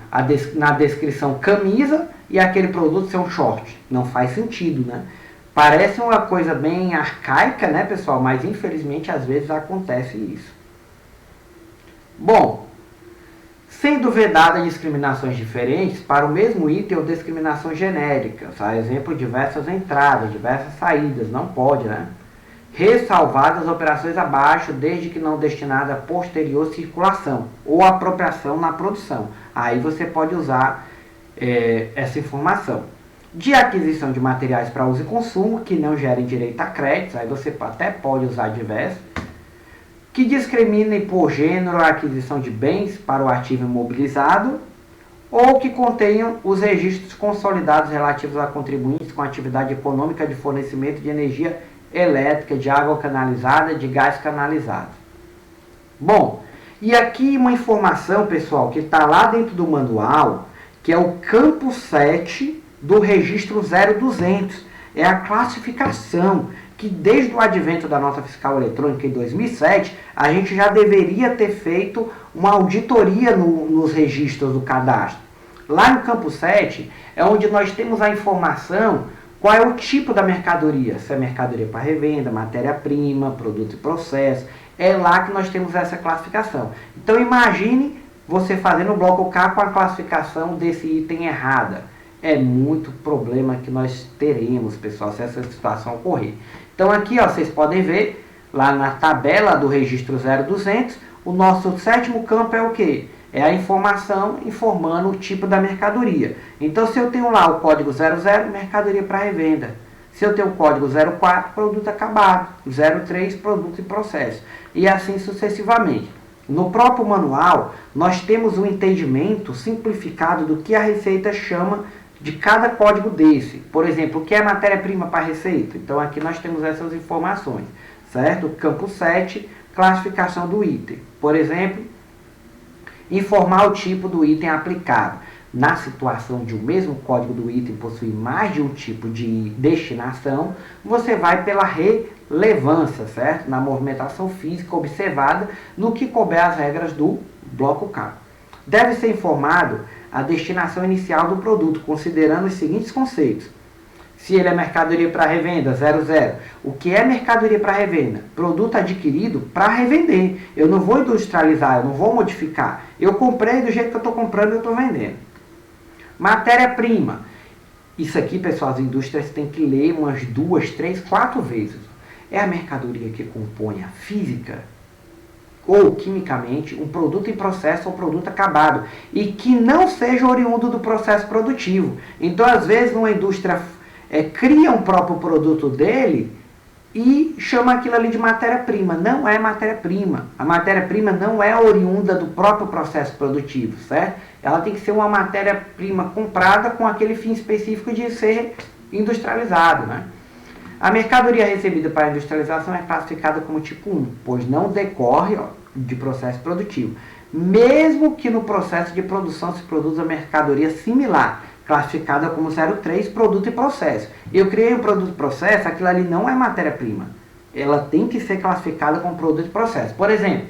Speaker 1: na descrição camisa e aquele produto ser um short. Não faz sentido, né? Parece uma coisa bem arcaica, né, pessoal? Mas infelizmente às vezes acontece isso. Bom, sendo vedadas discriminações diferentes para o mesmo item ou discriminações genéricas, a exemplo, diversas entradas, diversas saídas, não pode, né? Ressalvadas as operações abaixo, desde que não destinada a posterior circulação ou apropriação na produção. Aí você pode usar essa informação. De aquisição de materiais para uso e consumo, que não gerem direito a créditos, aí você até pode usar diversos. Que discriminem por gênero a aquisição de bens para o ativo imobilizado, ou que contenham os registros consolidados relativos a contribuintes com atividade econômica de fornecimento de energia elétrica, de água canalizada, de gás canalizado. Bom, e aqui uma informação, pessoal, que está lá dentro do manual, que é o campo 7 do registro 0200. É a classificação que desde o advento da nota fiscal eletrônica em 2007, a gente já deveria ter feito uma auditoria nos registros do cadastro. Lá no campo 7 é onde nós temos a informação qual é o tipo da mercadoria, se é mercadoria para revenda, matéria-prima, produto e processo. É lá que nós temos essa classificação. Então imagine você fazendo o bloco K com a classificação desse item errada. É muito problema que nós teremos, pessoal, se essa situação ocorrer. Então aqui, ó, vocês podem ver, lá na tabela do registro 0200, o nosso sétimo campo é o quê? É a informação informando o tipo da mercadoria. Então se eu tenho lá o código 00, mercadoria para revenda. Se eu tenho o código 04, produto acabado. 03, produto em processo. E assim sucessivamente. No próprio manual, nós temos um entendimento simplificado do que a Receita chama de cada código desse. Por exemplo, o que é matéria-prima para receita? Então aqui nós temos essas informações, certo? Campo 7, classificação do item. Por exemplo, informar o tipo do item aplicado. Na situação de o mesmo código do item possuir mais de um tipo de destinação, você vai pela relevância, certo? Na movimentação física observada no que couber as regras do bloco K. Deve ser informado a destinação inicial do produto, considerando os seguintes conceitos. Se ele é mercadoria para revenda, 00. O que é mercadoria para revenda? Produto adquirido para revender. Eu não vou industrializar, eu não vou modificar. Eu comprei do jeito que eu estou comprando, eu estou vendendo. Matéria-prima. Isso aqui, pessoal, as indústrias têm que ler umas 2, 3, 4 vezes. É a mercadoria que compõe a física ou quimicamente um produto em processo ou produto acabado e que não seja oriundo do processo produtivo. Então, às vezes, uma indústria cria um próprio produto dele e chama aquilo ali de matéria-prima. Não é matéria-prima. A matéria-prima não é oriunda do próprio processo produtivo, certo? Ela tem que ser uma matéria-prima comprada com aquele fim específico de ser industrializado, né? A mercadoria recebida para industrialização é classificada como tipo 1, pois não decorre de processo produtivo. Mesmo que no processo de produção se produza mercadoria similar, classificada como 03, produto e processo. Eu criei um produto e processo, aquilo ali não é matéria-prima. Ela tem que ser classificada como produto e processo. Por exemplo,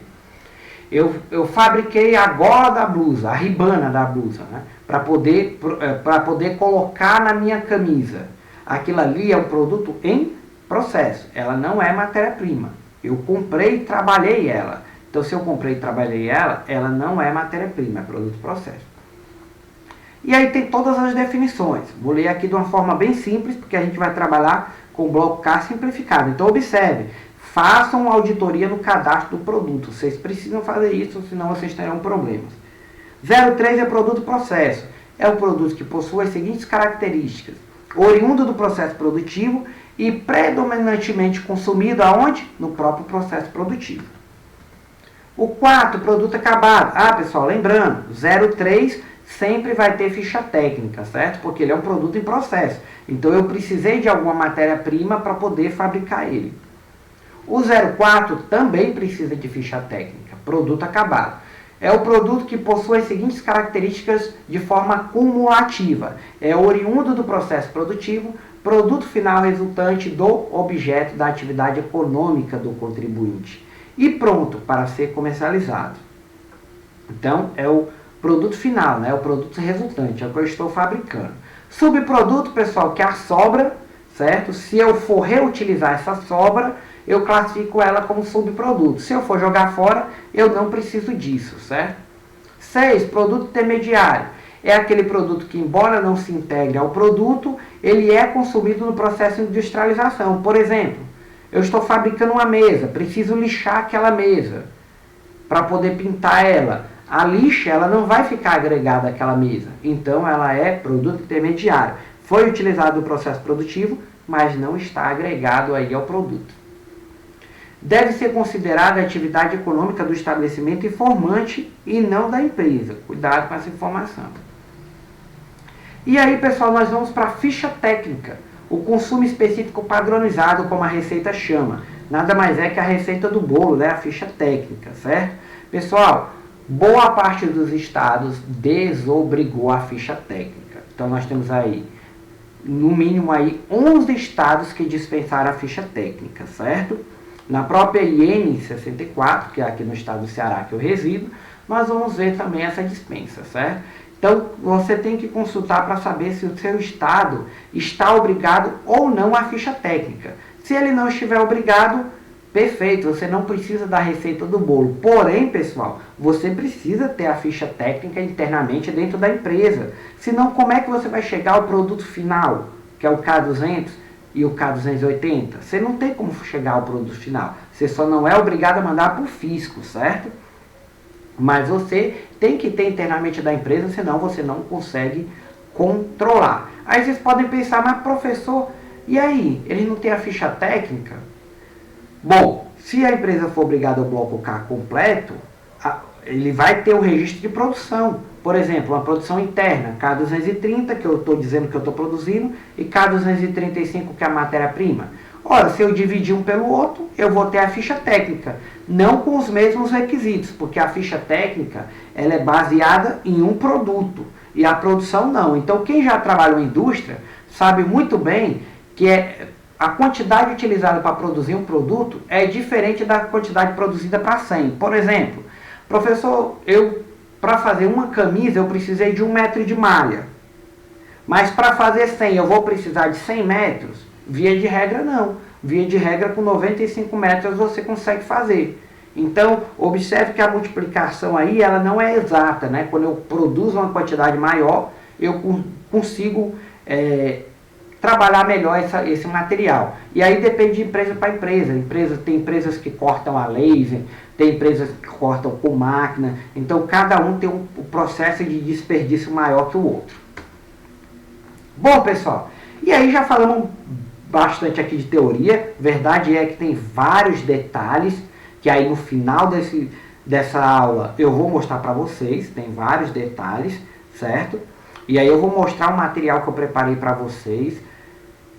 Speaker 1: eu fabriquei a gola da blusa, a ribana da blusa, né, para poder colocar na minha camisa. Aquilo ali é um produto em processo, ela não é matéria-prima. Eu comprei e trabalhei ela. Então, se eu comprei e trabalhei ela, ela não é matéria-prima, é produto e processo. E aí tem todas as definições. Vou ler aqui de uma forma bem simples, porque a gente vai trabalhar com o bloco K simplificado. Então, observe. Façam uma auditoria no cadastro do produto. Vocês precisam fazer isso, senão vocês terão problemas. 03 é produto processo. É um produto que possui as seguintes características. Oriundo do processo produtivo e predominantemente consumido aonde? No próprio processo produtivo. O 4, produto acabado. Ah, pessoal, lembrando, 03 sempre vai ter ficha técnica, certo? Porque ele é um produto em processo. Então, eu precisei de alguma matéria-prima para poder fabricar ele. O 04 também precisa de ficha técnica, produto acabado. É o produto que possui as seguintes características de forma cumulativa. É oriundo do processo produtivo, produto final resultante do objeto da atividade econômica do contribuinte e pronto para ser comercializado. Então, é o produto final, né? É o produto resultante, é o que eu estou fabricando. Subproduto, pessoal, que é a sobra, certo? Se eu for reutilizar essa sobra, eu classifico ela como subproduto. Se eu for jogar fora, eu não preciso disso, certo? 6, produto intermediário. É aquele produto que, embora não se integre ao produto, ele é consumido no processo de industrialização. Por exemplo, eu estou fabricando uma mesa, preciso lixar aquela mesa para poder pintar ela. A lixa, ela não vai ficar agregada àquela mesa. Então, ela é produto intermediário. Foi utilizado no processo produtivo, mas não está agregado aí ao produto. Deve ser considerada a atividade econômica do estabelecimento informante e não da empresa. Cuidado com essa informação. E aí, pessoal, nós vamos para a ficha técnica. O consumo específico padronizado, como a Receita chama. Nada mais é que a receita do bolo, né? A ficha técnica, certo? Pessoal, boa parte dos estados desobrigou a ficha técnica. Então, nós temos aí, no mínimo, aí 11 estados que dispensaram a ficha técnica, certo? Na própria IN 64, que é aqui no estado do Ceará que eu resido, nós vamos ver também essa dispensa, certo? Então, você tem que consultar para saber se o seu estado está obrigado ou não à ficha técnica. Se ele não estiver obrigado, perfeito, você não precisa da receita do bolo. Porém, pessoal, você precisa ter a ficha técnica internamente dentro da empresa. Senão, como é que você vai chegar ao produto final, que é o K200? E o K280, você não tem como chegar ao produto final. Você só não é obrigado a mandar para o fisco, certo? Mas você tem que ter internamente da empresa, senão você não consegue controlar. Aí vocês podem pensar, mas professor, e aí? Ele não tem a ficha técnica? Bom, se a empresa for obrigada ao bloco K completo, ele vai ter o registro de produção. Por exemplo, uma produção interna, K230, que eu estou dizendo que eu estou produzindo, e K235, que é a matéria-prima. Ora, se eu dividir um pelo outro, eu vou ter a ficha técnica, não com os mesmos requisitos, porque a ficha técnica ela é baseada em um produto, e a produção não. Então, quem já trabalhou em indústria sabe muito bem que a quantidade utilizada para produzir um produto é diferente da quantidade produzida para 100. Por exemplo, professor, para fazer uma camisa eu precisei de 1 metro de malha. Mas para fazer 100 eu vou precisar de 100 metros? Via de regra não. Via de regra com 95 metros você consegue fazer. Então, observe que a multiplicação aí ela não é exata, né? Quando eu produzo uma quantidade maior, eu consigo trabalhar melhor esse material. E aí depende de empresa para empresa. Tem empresas que cortam a laser, tem empresas que cortam com máquina. Então, cada um tem um processo de desperdício maior que o outro. Bom, pessoal, e aí já falamos bastante aqui de teoria. Verdade é que tem vários detalhes, que aí no final dessa aula eu vou mostrar para vocês. Tem vários detalhes, certo? E aí eu vou mostrar um material que eu preparei para vocês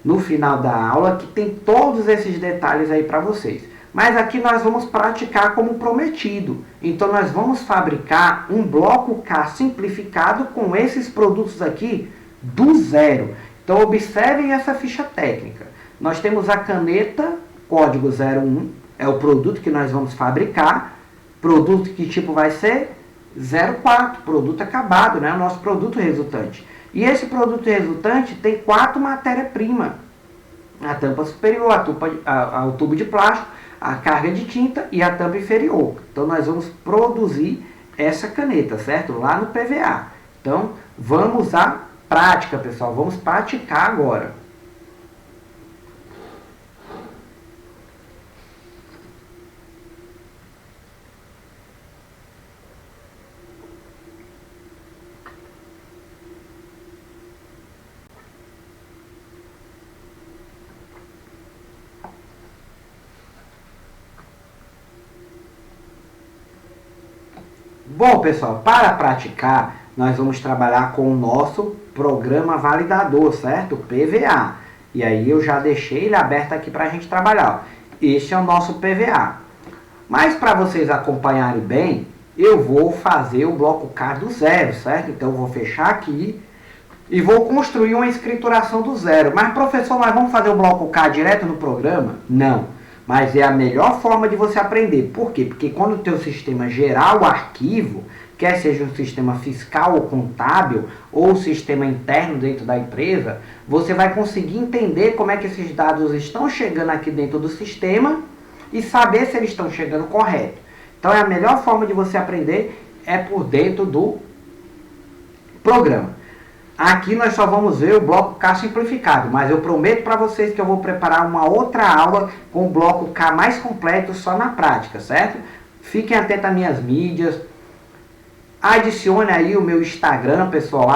Speaker 1: no final da aula, que tem todos esses detalhes aí para vocês. Mas aqui nós vamos praticar como prometido. Então nós vamos fabricar um bloco K simplificado com esses produtos aqui do zero. Então observem essa ficha técnica. Nós temos a caneta código 01, é o produto que nós vamos fabricar. Produto que tipo vai ser? 04, produto acabado, né? O nosso produto resultante. E esse produto resultante tem 4 matérias-primas. A tampa superior, o tubo de plástico, a carga de tinta e a tampa inferior. Então nós vamos produzir essa caneta, certo? Lá no PVA. Então vamos à prática, pessoal. Vamos praticar agora. Bom, pessoal, para praticar, nós vamos trabalhar com o nosso programa validador, certo? PVA. E aí eu já deixei ele aberto aqui para a gente trabalhar. Este é o nosso PVA. Mas para vocês acompanharem bem, eu vou fazer o bloco K do zero, certo? Então eu vou fechar aqui e vou construir uma escrituração do zero. Mas, professor, nós vamos fazer o bloco K direto no programa? Não. Mas é a melhor forma de você aprender. Por quê? Porque quando o teu sistema gerar o arquivo, quer seja um sistema fiscal ou contábil, ou sistema interno dentro da empresa, você vai conseguir entender como é que esses dados estão chegando aqui dentro do sistema e saber se eles estão chegando correto. Então, é a melhor forma de você aprender é por dentro do programa. Aqui nós só vamos ver o bloco K simplificado, mas eu prometo para vocês que eu vou preparar uma outra aula com o bloco K mais completo só na prática, certo? Fiquem atentos às minhas mídias. Adicione aí o meu Instagram, pessoal,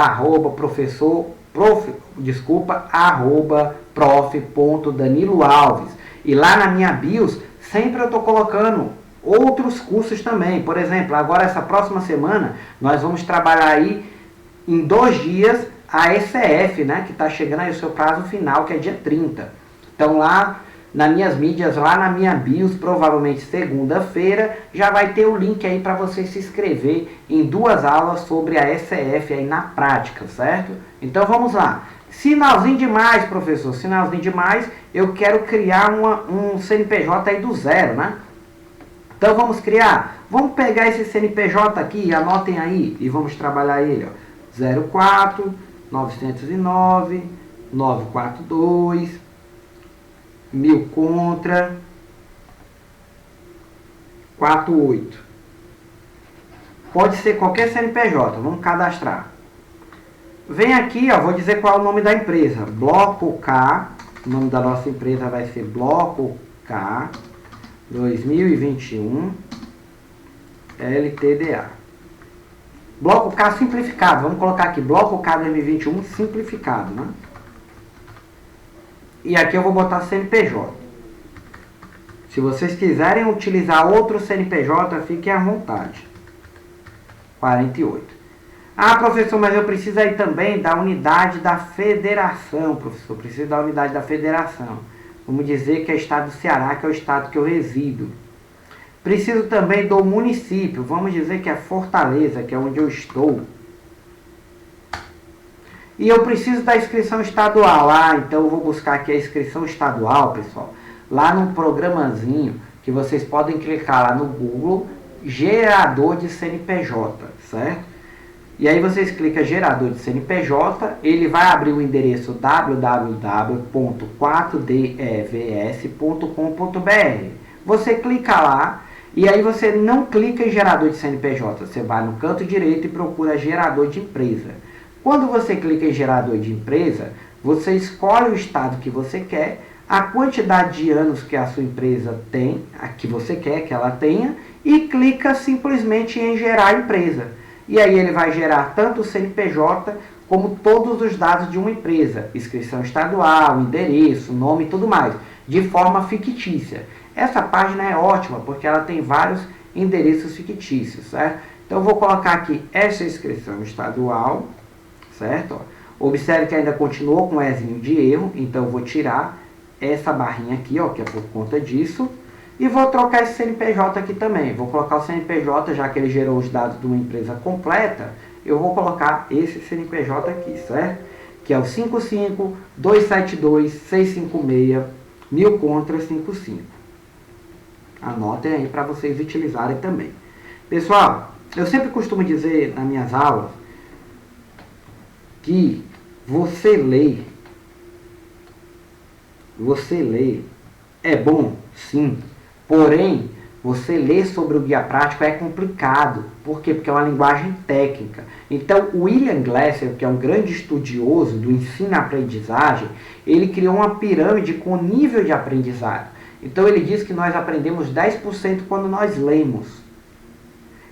Speaker 1: prof.daniloalves. E lá na minha bios, sempre eu estou colocando outros cursos também. Por exemplo, agora essa próxima semana, nós vamos trabalhar aí em 2 dias a ECF, né, que está chegando aí o seu prazo final, que é dia 30. Então lá nas minhas mídias, lá na minha bios, provavelmente segunda-feira, já vai ter o link aí para você se inscrever em 2 aulas sobre a ECF aí na prática, certo? Então vamos lá. Sinalzinho demais, professor, sinalzinho demais, eu quero criar um CNPJ aí do zero, né? Então vamos criar, vamos pegar esse CNPJ aqui, anotem aí e vamos trabalhar ele, ó. 04 909 942 1000 contra 48. Pode ser qualquer CNPJ, vamos cadastrar. Vem aqui, ó, vou dizer qual é o nome da empresa. Bloco K, o nome da nossa empresa vai ser Bloco K 2021 LTDA. Bloco K simplificado, vamos colocar aqui, Bloco K 2021 simplificado, né? E aqui eu vou botar CNPJ. Se vocês quiserem utilizar outro CNPJ, fiquem à vontade. 48. Ah, professor, mas eu preciso aí também da unidade da federação, professor. Preciso da unidade da federação. Vamos dizer que é o estado do Ceará, que é o estado que eu resido. Preciso também do município, vamos dizer que é Fortaleza, que é onde eu estou. E eu preciso da inscrição estadual. Ah, então eu vou buscar aqui a inscrição estadual, pessoal. Lá no programazinho, que vocês podem clicar lá no Google, gerador de CNPJ, certo? E aí vocês clicam gerador de CNPJ, ele vai abrir o endereço www.4devs.com.br. Você clica lá. E aí você não clica em gerador de CNPJ, você vai no canto direito e procura gerador de empresa. Quando você clica em gerador de empresa, você escolhe o estado que você quer, a quantidade de anos que a sua empresa tem, a que você quer que ela tenha, e clica simplesmente em gerar empresa. E aí ele vai gerar tanto o CNPJ como todos os dados de uma empresa, inscrição estadual, endereço, nome e tudo mais, de forma fictícia. Essa página é ótima, porque ela tem vários endereços fictícios, certo? Então eu vou colocar aqui essa inscrição estadual, certo? Observe que ainda continuou com Ezinho de erro, então eu vou tirar essa barrinha aqui, ó, que é por conta disso. E vou trocar esse CNPJ aqui também. Vou colocar o CNPJ, já que ele gerou os dados de uma empresa completa, eu vou colocar esse CNPJ aqui, certo? que é o 55, 272, 656, 1000 contra 55. Anotem aí para vocês utilizarem também. Pessoal, eu sempre costumo dizer nas minhas aulas que você ler é bom, sim, porém, você ler sobre o guia prático é complicado. Por quê? Porque é uma linguagem técnica. Então, o William Glasser, que é um grande estudioso do ensino-aprendizagem, ele criou uma pirâmide com nível de aprendizado. Então, ele diz que nós aprendemos 10% quando nós lemos.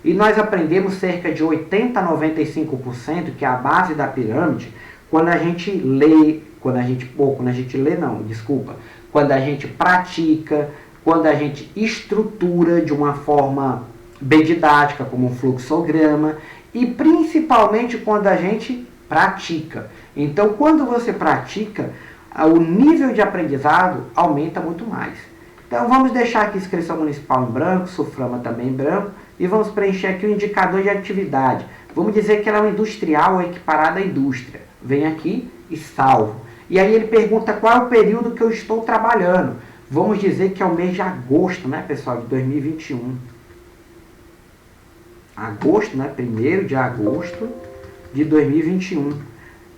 Speaker 1: E nós aprendemos cerca de 80% a 95%, que é a base da pirâmide, quando a gente lê, quando a gente pratica, quando a gente estrutura de uma forma bem didática, como um fluxograma, e principalmente quando a gente pratica. Então, quando você pratica, o nível de aprendizado aumenta muito mais. Então, vamos deixar aqui inscrição municipal em branco, SUFRAMA também em branco, e vamos preencher aqui o indicador de atividade. Vamos dizer que ela é uma industrial ou equiparada à indústria. Vem aqui e salvo. E aí ele pergunta qual é o período que eu estou trabalhando. Vamos dizer que é o mês de agosto, né, pessoal, de 2021. Agosto, né, 1º de agosto de 2021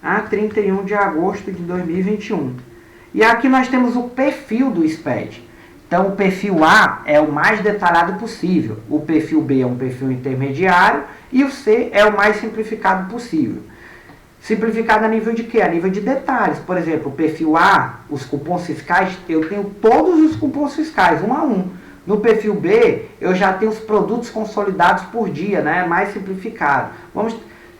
Speaker 1: a 31 de agosto de 2021. E aqui nós temos o perfil do SPED. Então, o perfil A é o mais detalhado possível. O perfil B é um perfil intermediário e o C é o mais simplificado possível. Simplificado a nível de quê? A nível de detalhes. Por exemplo, o perfil A, os cupons fiscais, eu tenho todos os cupons fiscais, um a um. No perfil B, eu já tenho os produtos consolidados por dia, né? Mais simplificado. Vamos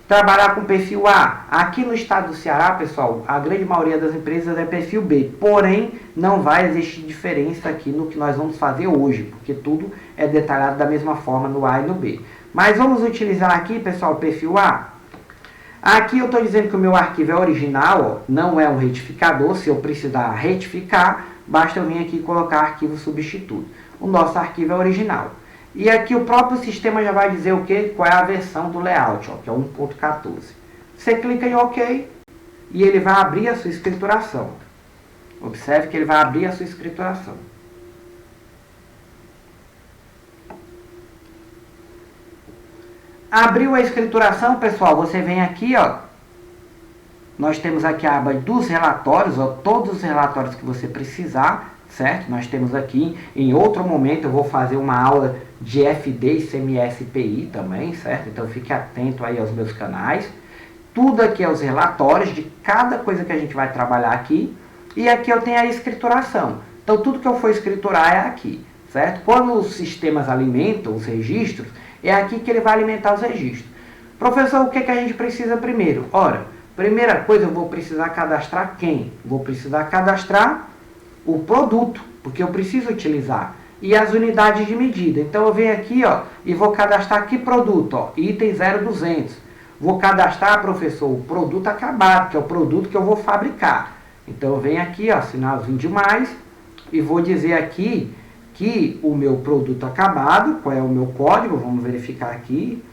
Speaker 1: trabalhar com o perfil A. Aqui no estado do Ceará, pessoal, a grande maioria das empresas é perfil B. Porém, não vai existir diferença aqui no que nós vamos fazer hoje, porque tudo é detalhado da mesma forma no A e no B. Mas vamos utilizar aqui, pessoal, o perfil A. Aqui eu estou dizendo que o meu arquivo é original, ó, não é um retificador. Se eu precisar retificar, basta eu vir aqui e colocar arquivo substituto. O nosso arquivo é original. E aqui o próprio sistema já vai dizer o quê? Qual é a versão do layout, ó, que é 1.14. Você clica em OK e ele vai abrir a sua escrituração. Observe que ele vai abrir a sua escrituração. Abriu a escrituração, pessoal, você vem aqui, ó. Nós temos aqui a aba dos relatórios, ó, todos os relatórios que você precisar, certo? Nós temos aqui, em outro momento eu vou fazer uma aula de FD e CMS-PI também, certo? Então fique atento aí aos meus canais. Tudo aqui é os relatórios de cada coisa que a gente vai trabalhar aqui. E aqui eu tenho a escrituração. Então tudo que eu for escriturar é aqui, certo? Quando os sistemas alimentam os registros, é aqui que ele vai alimentar os registros. Professor, o que a gente precisa primeiro? Ora, primeira coisa, eu vou precisar cadastrar quem? Vou precisar cadastrar o produto, porque eu preciso utilizar. E as unidades de medida. Então eu venho aqui, ó, e vou cadastrar que produto? Ó, item 0200. Vou cadastrar, professor, o produto acabado, que é o produto que eu vou fabricar. Então eu venho aqui, ó, sinalzinho de mais, e vou dizer aqui que o meu produto acabado, qual é o meu código, vamos verificar aqui.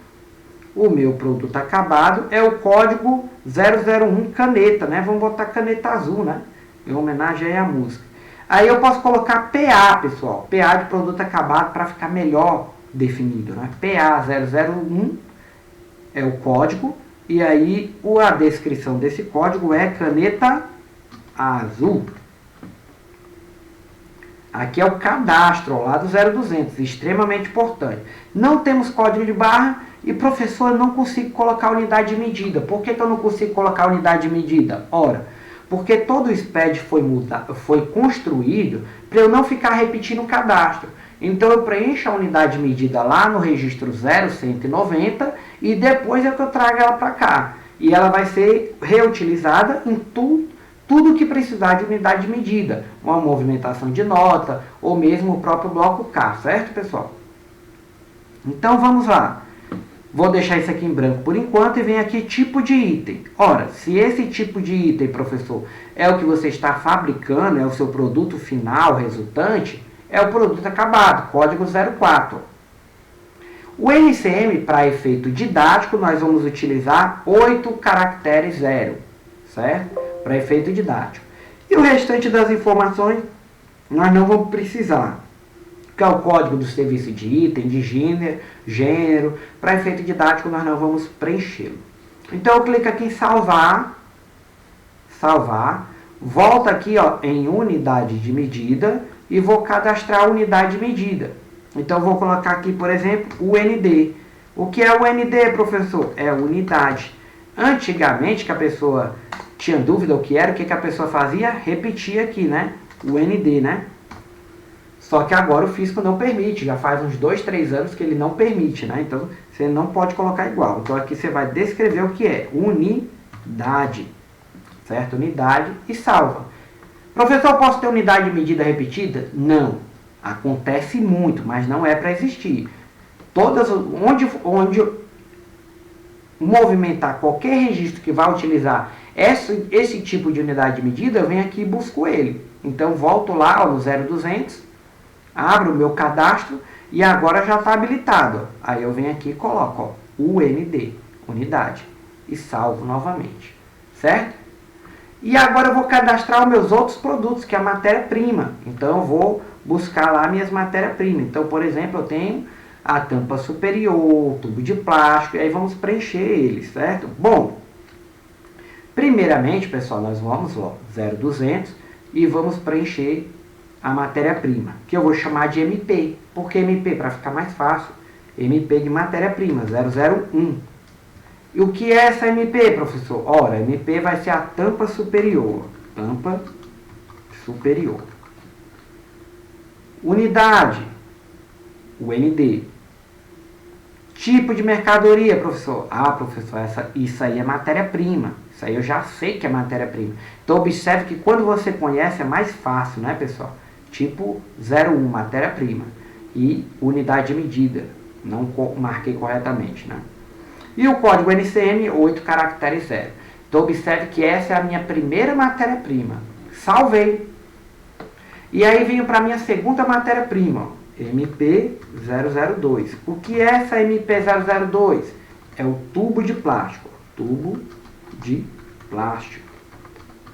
Speaker 1: O meu produto acabado é o código 001 caneta, né? Vamos botar caneta azul, né? Em homenagem à música. Aí eu posso colocar PA, pessoal. PA de produto acabado para ficar melhor definido, né? PA 001 é o código. E aí a descrição desse código é caneta azul. Aqui é o cadastro, ó, lá do 0200, extremamente importante. Não temos código de barra e, professor, eu não consigo colocar unidade de medida. Por que eu não consigo colocar unidade de medida? Ora, porque todo o SPED foi construído para eu não ficar repetindo o cadastro. Então eu preencho a unidade de medida lá no registro 0190 e depois é que eu trago ela para cá. E ela vai ser reutilizada em tudo que precisar de unidade de medida, uma movimentação de nota, ou mesmo o próprio bloco K, certo, pessoal? Então, vamos lá. Vou deixar isso aqui em branco por enquanto e vem aqui tipo de item. Ora, se esse tipo de item, professor, é o que você está fabricando, é o seu produto final, resultante, é o produto acabado, código 04. O NCM, para efeito didático, nós vamos utilizar 8 caracteres 0. certo? Para efeito didático. E o restante das informações nós não vamos precisar, que é o código do serviço de item, de gênero, para efeito didático nós não vamos preenchê-lo. Então eu clico aqui em salvar, volto aqui ó, em unidade de medida e vou cadastrar a unidade de medida. Então eu vou colocar aqui, por exemplo, UND. O que é UND, professor? É unidade. Antigamente, que a pessoa tinha dúvida o que era, o que a pessoa fazia? Repetia aqui, né? UND, né? Só que agora o físico não permite, já faz uns 2, 3 anos que ele não permite, né? Então, você não pode colocar igual. Então, aqui você vai descrever o que é unidade, certo? Unidade e salva. Professor, posso ter unidade de medida repetida? Não. Acontece muito, mas não é para existir. Onde movimentar qualquer registro que vai utilizar esse tipo de unidade de medida, eu venho aqui e busco ele. Então, volto lá ó, no 0200, abro o meu cadastro e agora já está habilitado. Aí eu venho aqui e coloco ó, UND, unidade, e salvo novamente, certo? E agora eu vou cadastrar os meus outros produtos, que é a matéria-prima. Então eu vou buscar lá minhas matérias-primas. Então, por exemplo, eu tenho a tampa superior, tubo de plástico, e aí vamos preencher eles, certo? Bom, primeiramente, pessoal, nós vamos ó, 0200 e vamos preencher a matéria-prima, que eu vou chamar de MP. Por que MP? Para ficar mais fácil. MP de matéria-prima, 001. E o que é essa MP, professor? Ora, MP vai ser a tampa superior. Tampa superior. Unidade, UND. Tipo de mercadoria, professor? Ah, professor, isso aí é matéria-prima. Isso aí eu já sei que é matéria-prima. Então, observe que quando você conhece é mais fácil, né, pessoal? Tipo 01, matéria-prima. E unidade de medida. Não marquei corretamente, né? E o código NCM, 8 caracteres 0. Então, observe que essa é a minha primeira matéria-prima. Salvei. E aí venho para a minha segunda matéria-prima, MP002. O que é essa MP002? É o tubo de plástico. Tubo de plástico.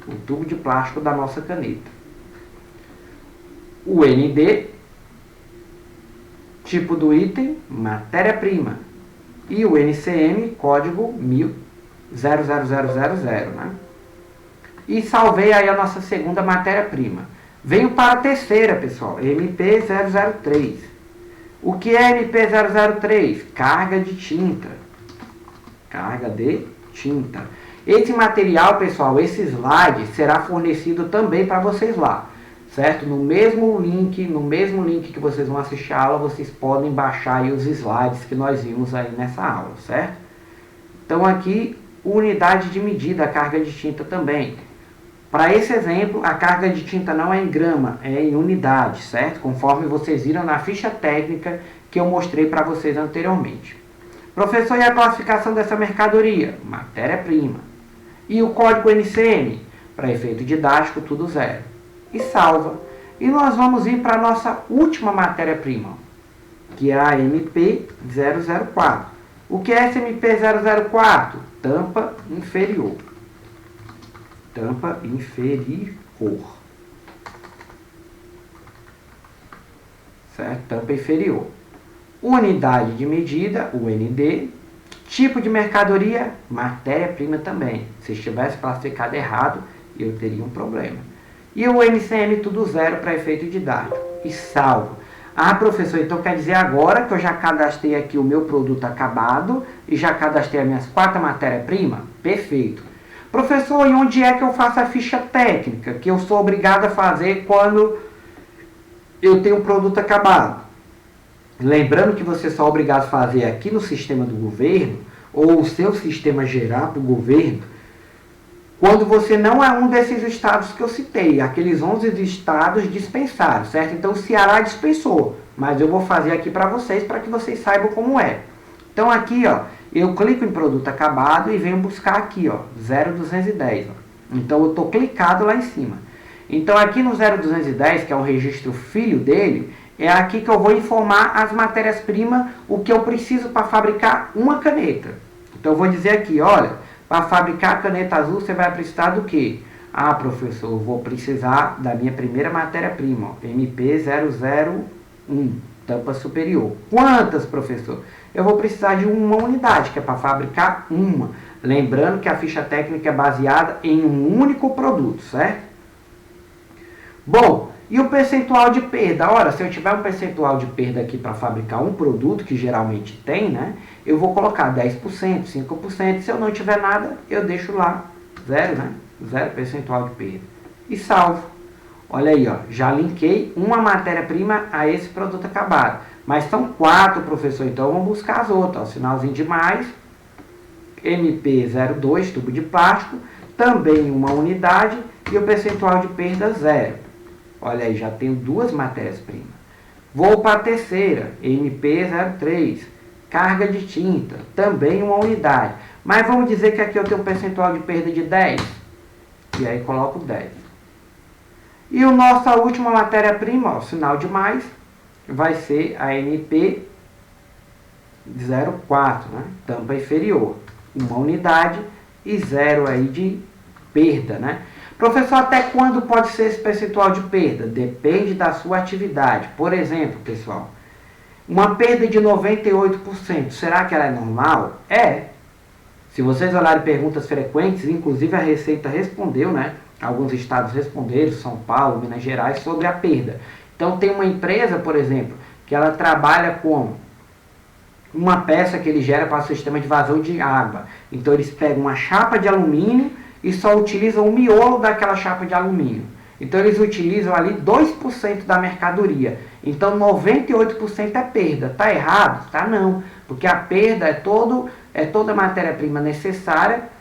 Speaker 1: O tubo de plástico da nossa caneta. O ND, tipo do item, matéria-prima. E o NCM, código 00000, né? E salvei aí a nossa segunda matéria-prima. Venho para a terceira, pessoal, MP003. O que é MP003? Carga de tinta. Carga de tinta. Esse material, pessoal, esse slide será fornecido também para vocês lá, certo? No mesmo link que vocês vão assistir a aula, vocês podem baixar aí os slides que nós vimos aí nessa aula, certo? Então aqui, unidade de medida, a carga de tinta também. Para esse exemplo, a carga de tinta não é em grama, é em unidade, certo? Conforme vocês viram na ficha técnica que eu mostrei para vocês anteriormente. Professor, e a classificação dessa mercadoria? Matéria-prima. E o código NCM? Para efeito didático, tudo 0. E salva. E nós vamos ir para a nossa última matéria-prima, que é a MP004. O que é essa MP004? Tampa inferior. Tampa inferior. Certo? Tampa inferior. Unidade de medida, UND. Tipo de mercadoria, matéria-prima também. Se estivesse classificado errado, eu teria um problema. E o NCM tudo 0 para efeito didático. E salvo. Ah, professor, então quer dizer agora que eu já cadastrei aqui o meu produto acabado e já cadastrei as minhas 4 matérias-primas? Perfeito. Professor, e onde é que eu faço a ficha técnica, que eu sou obrigado a fazer quando eu tenho um produto acabado? Lembrando que você só é obrigado a fazer aqui no sistema do governo, ou o seu sistema geral para o governo, quando você não é um desses estados que eu citei. Aqueles 11 estados dispensaram, certo? Então o Ceará dispensou, mas eu vou fazer aqui para vocês que saibam como é. Então aqui, ó, eu clico em produto acabado e venho buscar aqui, ó, 0210. Ó. Então eu estou clicado lá em cima. Então aqui no 0210, que é o registro filho dele, é aqui que eu vou informar as matérias-primas, o que eu preciso para fabricar uma caneta. Então eu vou dizer aqui, olha, Para fabricar a caneta azul, você vai precisar do quê? Ah, professor, eu vou precisar da minha primeira matéria-prima, MP001, tampa superior. Quantas, professor? Eu vou precisar de uma unidade, que é para fabricar uma. Lembrando que a ficha técnica é baseada em um único produto, certo? Bom, e o percentual de perda? Ora, se eu tiver um percentual de perda aqui para fabricar um produto, que geralmente tem, né? Eu vou colocar 10%, 5%. Se eu não tiver nada, eu deixo lá zero, né? Zero percentual de perda. E salvo. Olha aí, ó, já linkei uma matéria-prima a esse produto acabado. Mas são 4, professor, então vamos buscar as outras. Ó, sinalzinho de mais, MP02, tubo de plástico, também uma unidade e o percentual de perda zero. Olha aí, já tenho 2 matérias-primas. Vou para a terceira, MP03, carga de tinta, também uma unidade. Mas vamos dizer que aqui eu tenho um percentual de perda de 10. E aí coloco 10. E a nossa última matéria-prima, sinal de mais, vai ser a MP04, né? Tampa inferior. Uma unidade e 0 aí de perda, né? Professor, até quando pode ser esse percentual de perda? Depende da sua atividade. Por exemplo, pessoal, uma perda de 98%, será que ela é normal? É. Se vocês olharem perguntas frequentes, inclusive a Receita respondeu, né? Alguns estados responderam, São Paulo, Minas Gerais, sobre a perda. Então tem uma empresa, por exemplo, que ela trabalha com uma peça que ele gera para o sistema de vazão de água. Então eles pegam uma chapa de alumínio e só utilizam o miolo daquela chapa de alumínio. Então eles utilizam ali 2% da mercadoria. Então 98% é perda. Está errado? Tá não. Porque a perda é toda a matéria-prima necessária,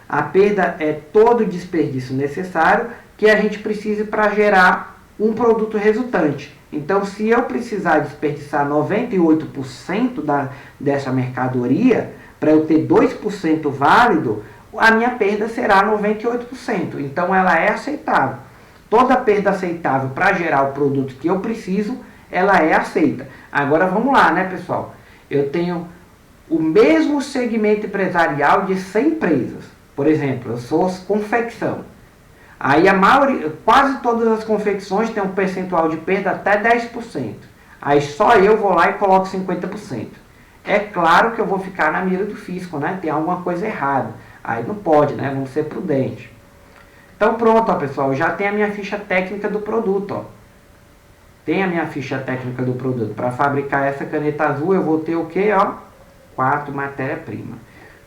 Speaker 1: a perda é todo o desperdício necessário que a gente precisa para gerar um produto resultante. Então, se eu precisar desperdiçar 98% dessa mercadoria, para eu ter 2% válido, a minha perda será 98%. Então, ela é aceitável. Toda perda aceitável para gerar o produto que eu preciso, ela é aceita. Agora, vamos lá, né, pessoal? Eu tenho o mesmo segmento empresarial de 100 empresas. Por exemplo, eu sou confecção. Aí quase todas as confecções têm um percentual de perda até 10%. Aí só eu vou lá e coloco 50%. É claro que eu vou ficar na mira do fisco, né? Tem alguma coisa errada. Aí não pode, né? Vamos ser prudentes. Então pronto, ó, pessoal. Já tem a minha ficha técnica do produto, ó. Tem a minha ficha técnica do produto. Para fabricar essa caneta azul eu vou ter o quê, ó? 4 matéria-prima.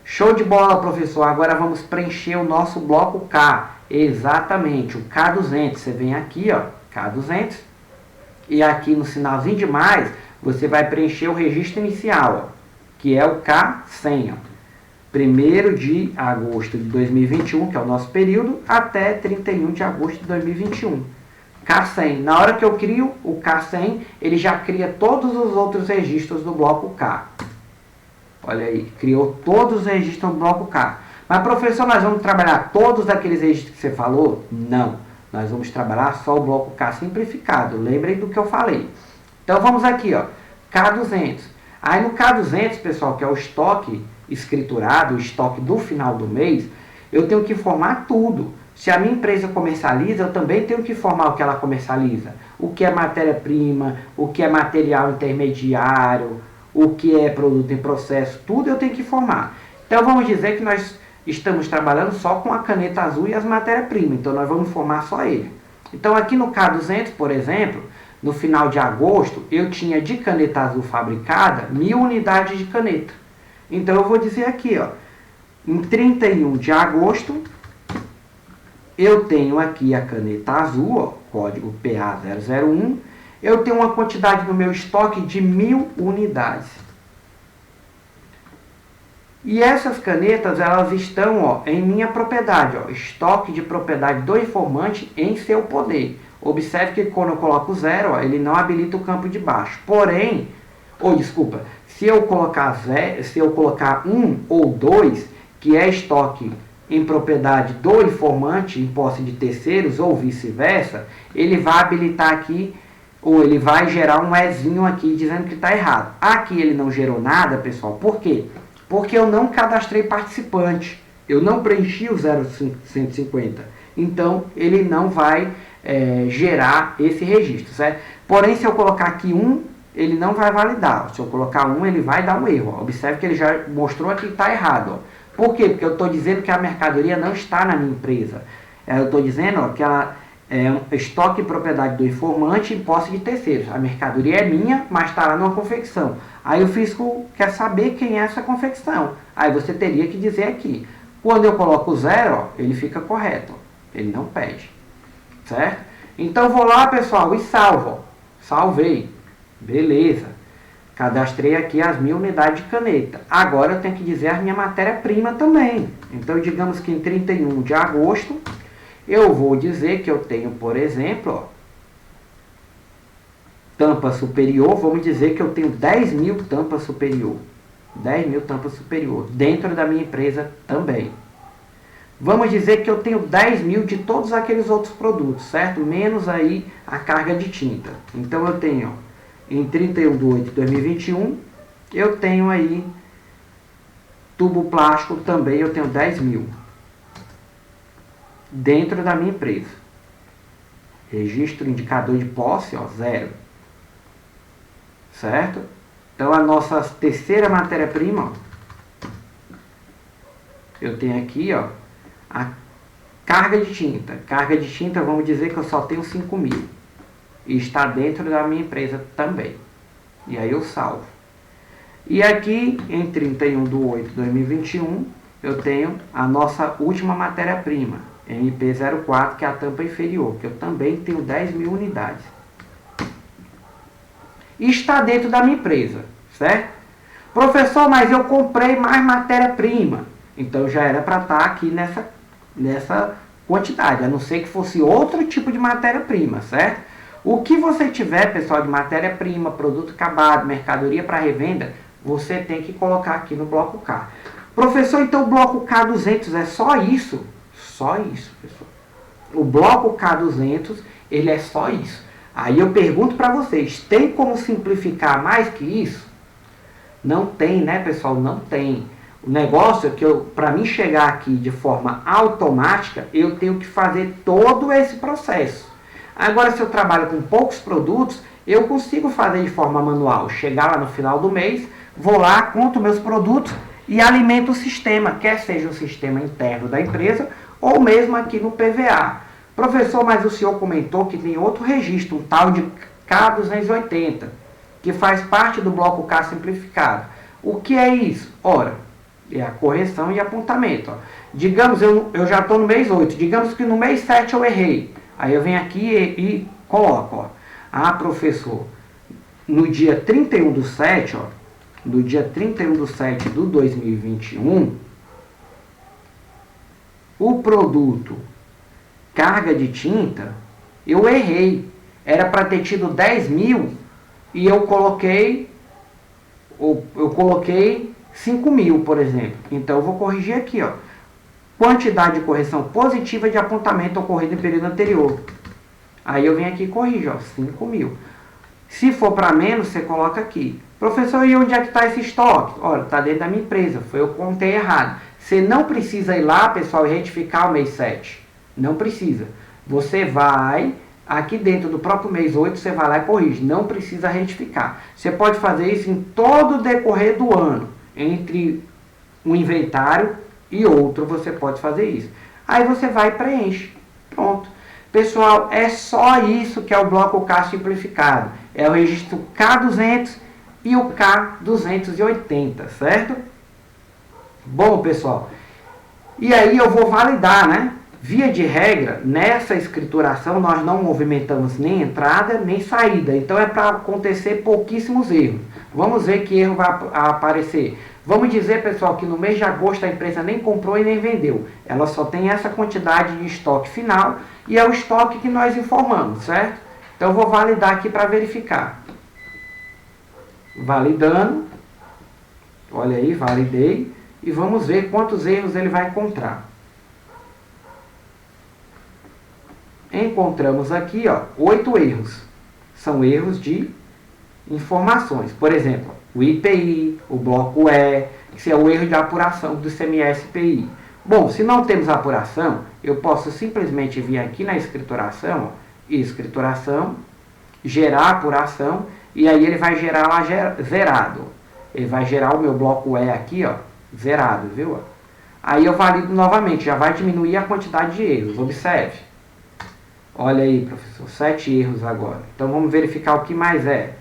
Speaker 1: Show de bola, professor. Agora vamos preencher o nosso bloco K. Exatamente, o K200. Você vem aqui, ó, K200. E aqui no sinalzinho de mais, você vai preencher o registro inicial, ó, que é o K100, ó. 1º de agosto de 2021, que é o nosso período, até 31 de agosto de 2021. K100. Na hora que eu crio o K100, ele já cria todos os outros registros do bloco K. Olha aí, criou todos os registros do bloco K. Mas, professor, nós vamos trabalhar todos aqueles registros que você falou? Não. Nós vamos trabalhar só o bloco K simplificado. Lembrem do que eu falei. Então, vamos aqui, ó, K200. Aí, no K200, pessoal, que é o estoque escriturado, o estoque do final do mês, eu tenho que informar tudo. Se a minha empresa comercializa, eu também tenho que informar o que ela comercializa. O que é matéria-prima, o que é material intermediário, o que é produto em processo, tudo eu tenho que informar. Então vamos dizer que nós estamos trabalhando só com a caneta azul e as matérias-primas, então nós vamos informar só ele. Então aqui no K200, por exemplo, no final de agosto, eu tinha de caneta azul fabricada 1000 unidades de caneta. Então eu vou dizer aqui, ó, em 31 de agosto, eu tenho aqui a caneta azul, ó, código PA001, eu tenho uma quantidade no meu estoque de 1000 unidades. E essas canetas, elas estão, ó, em minha propriedade, ó, estoque de propriedade do informante em seu poder. Observe que quando eu coloco 0, ó, ele não habilita o campo de baixo. Porém, se eu colocar 1 ou 2, que é estoque em propriedade do informante em posse de terceiros ou vice-versa, ele vai habilitar aqui, ou ele vai gerar um Ezinho aqui dizendo que está errado. Aqui ele não gerou nada, pessoal. Por quê? Porque eu não cadastrei participante. Eu não preenchi o 0150. Então, ele não vai gerar esse registro, certo? Porém, se eu colocar aqui 1, ele não vai validar. Se eu colocar 1, ele vai dar um erro. Ó. Observe que ele já mostrou aqui que está errado. Ó. Por quê? Porque eu estou dizendo que a mercadoria não está na minha empresa. Eu estou dizendo ó, que ela é um estoque e propriedade do informante em posse de terceiros. A mercadoria é minha, mas está lá numa confecção. Aí o fisco quer saber quem é essa confecção. Aí você teria que dizer aqui. Quando eu coloco 0, ó, ele fica correto. Ó. Ele não pede. Certo? Então vou lá, pessoal, e salvo. Ó. Salvei. Beleza. Cadastrei aqui as 1000 unidades de caneta. Agora eu tenho que dizer a minha matéria-prima também. Então digamos que em 31 de agosto... eu vou dizer que eu tenho, por exemplo, ó, tampa superior, vamos dizer que eu tenho 10.000 tampas superior. 10.000 tampas superior, dentro da minha empresa também. Vamos dizer que eu tenho 10.000 de todos aqueles outros produtos, certo? Menos aí a carga de tinta. Então eu tenho, ó, em 31/8/2021, eu tenho aí tubo plástico também, eu tenho 10.000. Dentro da minha empresa. Registro indicador de posse, ó, 0. Certo? Então, a nossa terceira matéria-prima, eu tenho aqui, ó, a carga de tinta. Carga de tinta, vamos dizer que eu só tenho 5.000. E está dentro da minha empresa também. E aí eu salvo. E aqui, em 31/8/2021, eu tenho a nossa última matéria-prima. MP04, que é a tampa inferior, que eu também tenho 10.000 unidades. E está dentro da minha empresa, certo? Professor, mas eu comprei mais matéria-prima. Então já era para estar aqui nessa quantidade, a não ser que fosse outro tipo de matéria-prima, certo? O que você tiver, pessoal, de matéria-prima, produto acabado, mercadoria para revenda, você tem que colocar aqui no bloco K. Professor, então o bloco K200 é só isso? Só isso, pessoal. O bloco K200, ele é só isso. Aí eu pergunto para vocês, tem como simplificar mais que isso? Não tem, né, pessoal? Não tem. O negócio é que para mim chegar aqui de forma automática, eu tenho que fazer todo esse processo. Agora, se eu trabalho com poucos produtos, eu consigo fazer de forma manual. Chegar lá no final do mês, vou lá, conto meus produtos e alimento o sistema, quer seja o sistema interno da empresa, ou mesmo aqui no PVA. Professor, mas o senhor comentou que tem outro registro, um tal de K280, que faz parte do bloco K simplificado. O que é isso? Ora, é a correção e apontamento. Ó. Digamos, eu já estou no mês 8, digamos que no mês 7 eu errei. Aí eu venho aqui e coloco, ó. Ah, professor, no dia 31/7, ó, no dia 31/7/2021, o produto carga de tinta, eu errei. Era para ter tido 10.000 e eu coloquei 5.000, por exemplo. Então eu vou corrigir aqui, ó. Quantidade de correção positiva de apontamento ocorrido em período anterior. Aí eu venho aqui e corrijo, ó, 5.000. Se for para menos, você coloca aqui. Professor, e onde é que está esse estoque? Olha, está dentro da minha empresa. Foi eu que contei errado. Você não precisa ir lá, pessoal, e retificar o mês 7. Não precisa. Você vai, aqui dentro do próprio mês 8, você vai lá e corrige. Não precisa retificar. Você pode fazer isso em todo o decorrer do ano. Entre um inventário e outro, você pode fazer isso. Aí você vai e preenche. Pronto. Pessoal, é só isso que é o bloco K simplificado. É o registro K200 e o K280, certo? Bom, pessoal, e aí eu vou validar, né? Via de regra, nessa escrituração nós não movimentamos nem entrada nem saída. Então é para acontecer pouquíssimos erros. Vamos ver que erro vai aparecer. Vamos dizer, pessoal, que no mês de agosto a empresa nem comprou e nem vendeu. Ela só tem essa quantidade de estoque final e é o estoque que nós informamos, certo? Então eu vou validar aqui para verificar. Validando. Olha aí, validei. E vamos ver quantos erros ele vai encontrar. Encontramos aqui, ó, 8 erros. São erros de informações. Por exemplo, o IPI, o bloco E, que é o erro de apuração do ICMS-PI. Bom, se não temos apuração, eu posso simplesmente vir aqui na escrituração, escrituração, gerar apuração, e aí ele vai gerar lá zerado. Ele vai gerar o meu bloco E aqui, ó, zerado, viu? Aí eu valido novamente, já vai diminuir a quantidade de erros, observe. Olha aí, professor, 7 erros agora. Então vamos verificar o que mais é.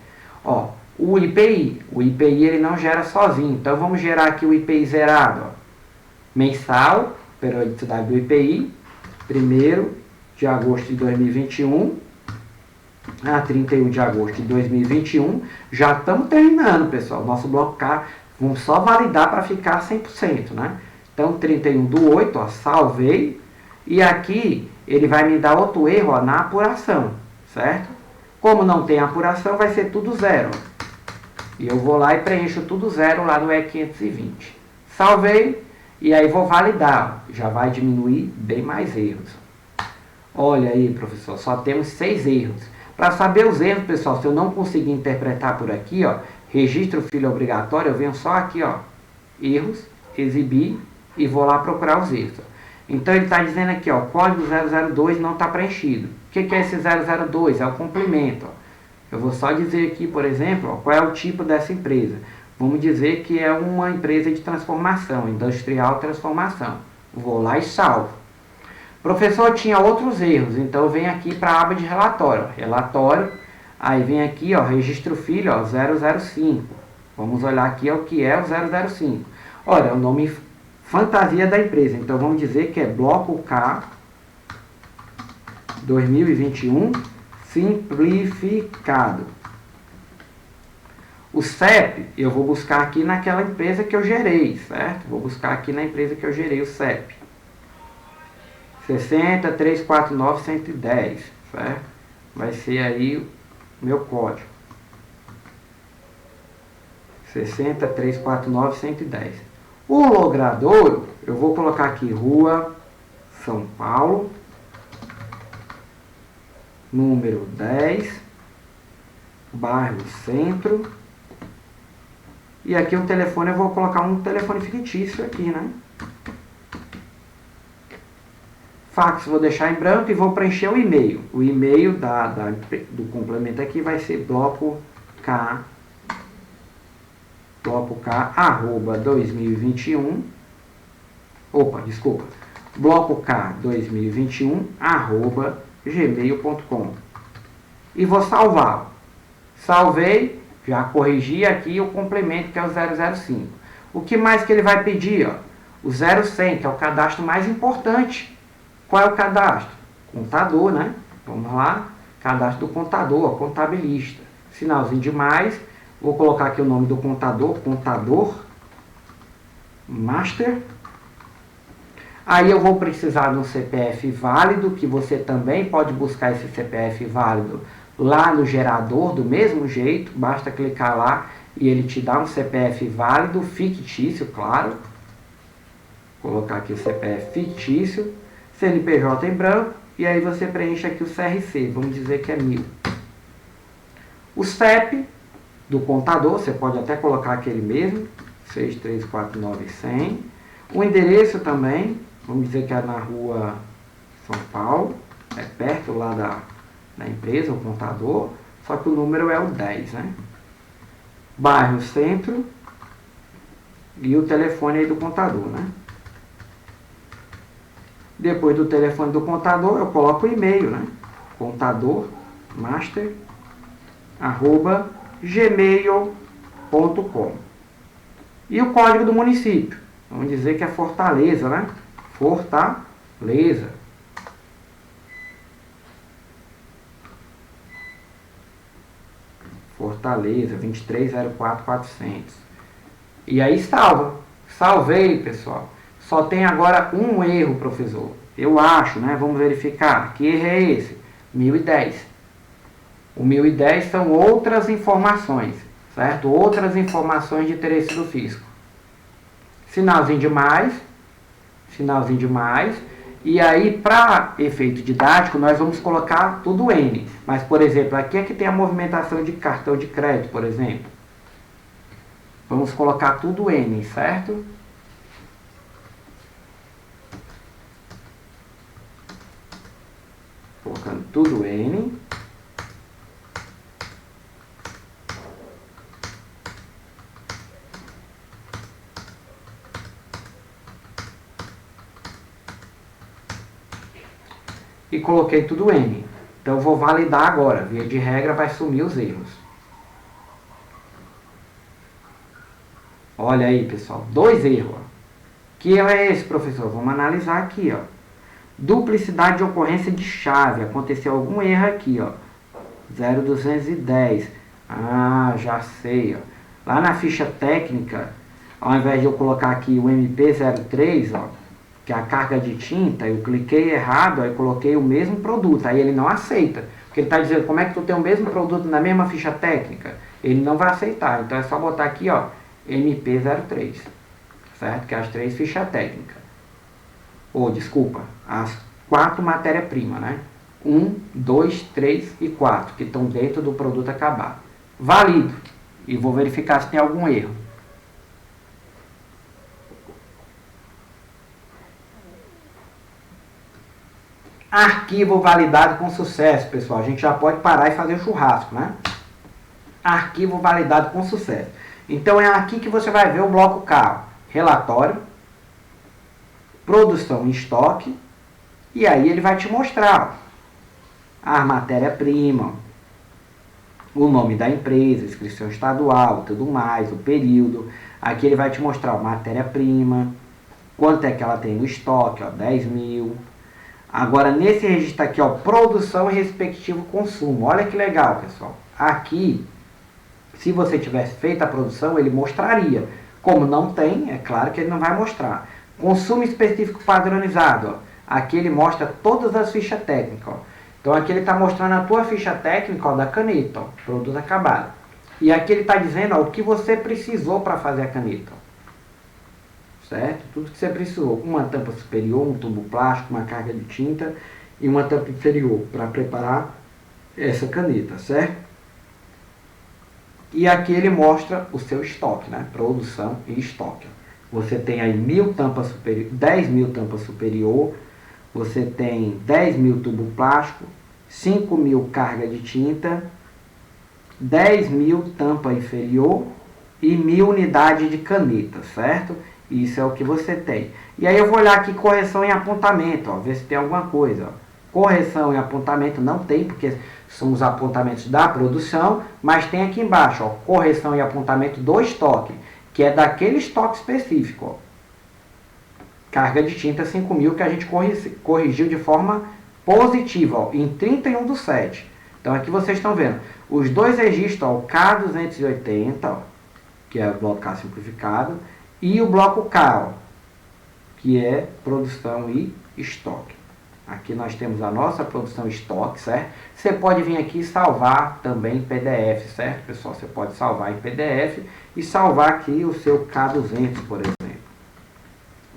Speaker 1: Ó, o IPI ele não gera sozinho, então vamos gerar aqui o IPI zerado, ó. Mensal, periodicidade do IPI, 1º de agosto de 2021 a 31 de agosto de 2021. Já estamos terminando, pessoal. Nosso bloco K, vamos só validar para ficar 100%, né? Então, 31/8, ó, salvei. E aqui, ele vai me dar outro erro, ó, na apuração, certo? Como não tem apuração, vai ser tudo zero. E eu vou lá e preencho tudo zero lá no E520. Salvei. E aí vou validar, já vai diminuir bem mais erros. Olha aí, professor, só temos 6 erros. Para saber os erros, pessoal, se eu não conseguir interpretar por aqui, ó, registro filho obrigatório, eu venho só aqui, ó, erros, exibir e vou lá procurar os erros. Então ele está dizendo aqui, ó, código 002 não está preenchido. O que é esse 002? É o complemento. Ó. Eu vou só dizer aqui, por exemplo, ó, qual é o tipo dessa empresa. Vamos dizer que é uma empresa de transformação, industrial transformação. Vou lá e salvo. Professor, tinha outros erros, então eu venho aqui para a aba de relatório. Relatório, aí vem aqui, ó, registro filho, ó, 005. Vamos olhar aqui o que é o 005. Olha, é o nome fantasia da empresa, então vamos dizer que é bloco K 2021 simplificado. O CEP, eu vou buscar aqui naquela empresa que eu gerei, certo? Vou buscar aqui na empresa que eu gerei o CEP. 60349110, certo? Vai ser aí o meu código. 60349110. O logradouro, eu vou colocar aqui Rua São Paulo, número 10, bairro Centro. E aqui o telefone, eu vou colocar um telefone fictício aqui, né? Fax, vou deixar em branco e vou preencher o e-mail. O e-mail do complemento aqui vai ser bloco K, arroba 2021, bloco K 2021, arroba gmail.com. E vou salvar. Salvei. Já corrigi aqui o complemento, que é o 005. O que mais que ele vai pedir? Ó? O 0100, que é o cadastro mais importante. Qual é o cadastro? Contador, né? Vamos lá. Cadastro do contador, contabilista. Sinalzinho de mais. Vou colocar aqui o nome do contador. Contador Master. Aí eu vou precisar de um CPF válido, que você também pode buscar esse CPF válido lá no gerador, do mesmo jeito, basta clicar lá e ele te dá um CPF válido, fictício, claro. Vou colocar aqui o CPF fictício, CNPJ em branco, e aí você preenche aqui o CRC, vamos dizer que é 1000. O CEP do contador, você pode até colocar aquele mesmo, 6349100. O endereço também, vamos dizer que é na rua São Paulo, é perto lá da empresa, o contador, só que o número é o 10, né? Bairro Centro e o telefone aí do contador, né? Depois do telefone do contador, eu coloco o e-mail, né? contadormaster@gmail.com. E o código do município, vamos dizer que é Fortaleza, né? Fortaleza. Fortaleza, 2304400. E aí salva. Salvei, pessoal. Só tem agora um erro, professor. Eu acho, né? Vamos verificar. Que erro é esse? 1010. O 1010 são outras informações, certo? Outras informações de interesse do fisco. Sinalzinho de mais. Sinalzinho de mais. E aí, para efeito didático, nós vamos colocar tudo N. Mas, por exemplo, aqui é que tem a movimentação de cartão de crédito, por exemplo. Vamos colocar tudo N, certo? Colocando tudo N. E coloquei tudo N. Então eu vou validar agora. Via de regra vai sumir os erros. Olha aí, pessoal. 2 erros. Que erro é esse, professor? Vamos analisar aqui, ó. Duplicidade de ocorrência de chave. Aconteceu algum erro aqui, ó. 0210. Ah, já sei, ó. Lá na ficha técnica, ao invés de eu colocar aqui o MP03, ó, que é a carga de tinta, eu cliquei errado, aí coloquei o mesmo produto. Aí ele não aceita. Porque ele está dizendo, como é que tu tem o mesmo produto na mesma ficha técnica? Ele não vai aceitar. Então é só botar aqui, ó, MP03. Certo? Que é as 3 fichas técnicas. Ou, desculpa, as 4 matérias-primas, né? 1, 2, 3 e 4, que estão dentro do produto acabado. Valido. E vou verificar se tem algum erro. Arquivo validado com sucesso, pessoal. A gente já pode parar e fazer o churrasco, né? Arquivo validado com sucesso. Então é aqui que você vai ver o bloco K. Relatório, produção em estoque, e aí ele vai te mostrar a matéria-prima, o nome da empresa, inscrição estadual, tudo mais, o período. Aqui ele vai te mostrar a matéria-prima, quanto é que ela tem no estoque, ó, 10 mil. Agora, nesse registro aqui, ó, produção e respectivo consumo. Olha que legal, pessoal. Aqui, se você tivesse feito a produção, ele mostraria. Como não tem, é claro que ele não vai mostrar. Consumo específico padronizado, ó. Aqui ele mostra todas as fichas técnicas, ó. Então aqui ele está mostrando a tua ficha técnica, ó, da caneta, ó, produto acabado. E aqui ele está dizendo, ó, o que você precisou para fazer a caneta, ó. Certo? Tudo que você precisou. Uma tampa superior, um tubo plástico, uma carga de tinta e uma tampa inferior para preparar essa caneta, certo? E aqui ele mostra o seu estoque, né? Produção e estoque. Você tem aí 1000 tampas superior, 10 mil tampas superior, você tem 10 mil tubo plástico, 5 mil carga de tinta, 10 mil tampa inferior e 1000 unidades de caneta, certo? Isso é o que você tem. E aí eu vou olhar aqui correção em apontamento, ó, ver se tem alguma coisa. Ó. Correção em apontamento não tem, porque são os apontamentos da produção, mas tem aqui embaixo, ó, correção em apontamento do estoque, que é daquele estoque específico. Ó. Carga de tinta 5.000 que a gente corrigiu de forma positiva, ó, em 31/7. Então aqui vocês estão vendo os dois registros, ó, o K280, ó, que é o bloco K simplificado, e o bloco K, ó, que é produção e estoque. Aqui nós temos a nossa produção e estoque, certo? Você pode vir aqui e salvar também em PDF, certo, pessoal? Você pode salvar em PDF e salvar aqui o seu K200, por exemplo.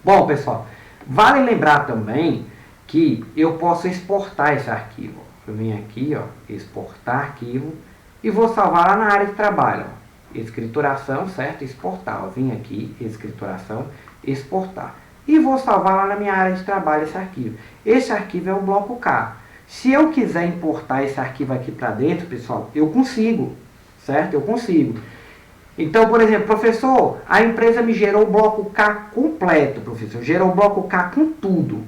Speaker 1: Bom, pessoal, vale lembrar também que eu posso exportar esse arquivo. Eu venho aqui, ó, exportar arquivo e vou salvar lá na área de trabalho, ó. Escrituração, certo? Exportar. Eu vim aqui, escrituração, exportar. E vou salvar lá na minha área de trabalho esse arquivo. Esse arquivo é o bloco K. Se eu quiser importar esse arquivo aqui para dentro, pessoal, eu consigo, certo? Eu consigo. Então, por exemplo, professor, a empresa me gerou o bloco K completo, professor. Gerou o bloco K com tudo.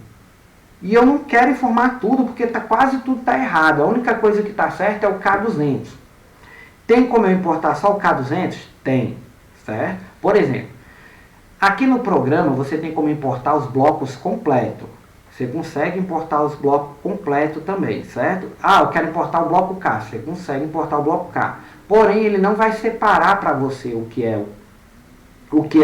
Speaker 1: E eu não quero informar tudo, porque quase tudo está errado. A única coisa que está certa é o K200. Tem como eu importar só o K200? Tem, certo? Por exemplo, aqui no programa você tem como importar os blocos completos. Você consegue importar os blocos completos também, certo? Ah, eu quero importar o bloco K. Você consegue importar o bloco K. Porém, ele não vai separar para você o que é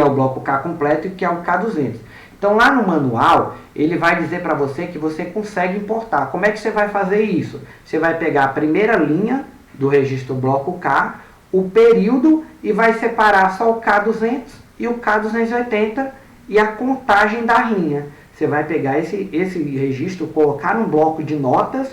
Speaker 1: o bloco K completo e o que é o K200. Então, lá no manual, ele vai dizer para você que você consegue importar. Como é que você vai fazer isso? Você vai pegar a primeira linha do registro bloco K, o período, e vai separar só o K200 e o K280 e a contagem da linha. Você vai pegar esse registro, colocar num bloco de notas,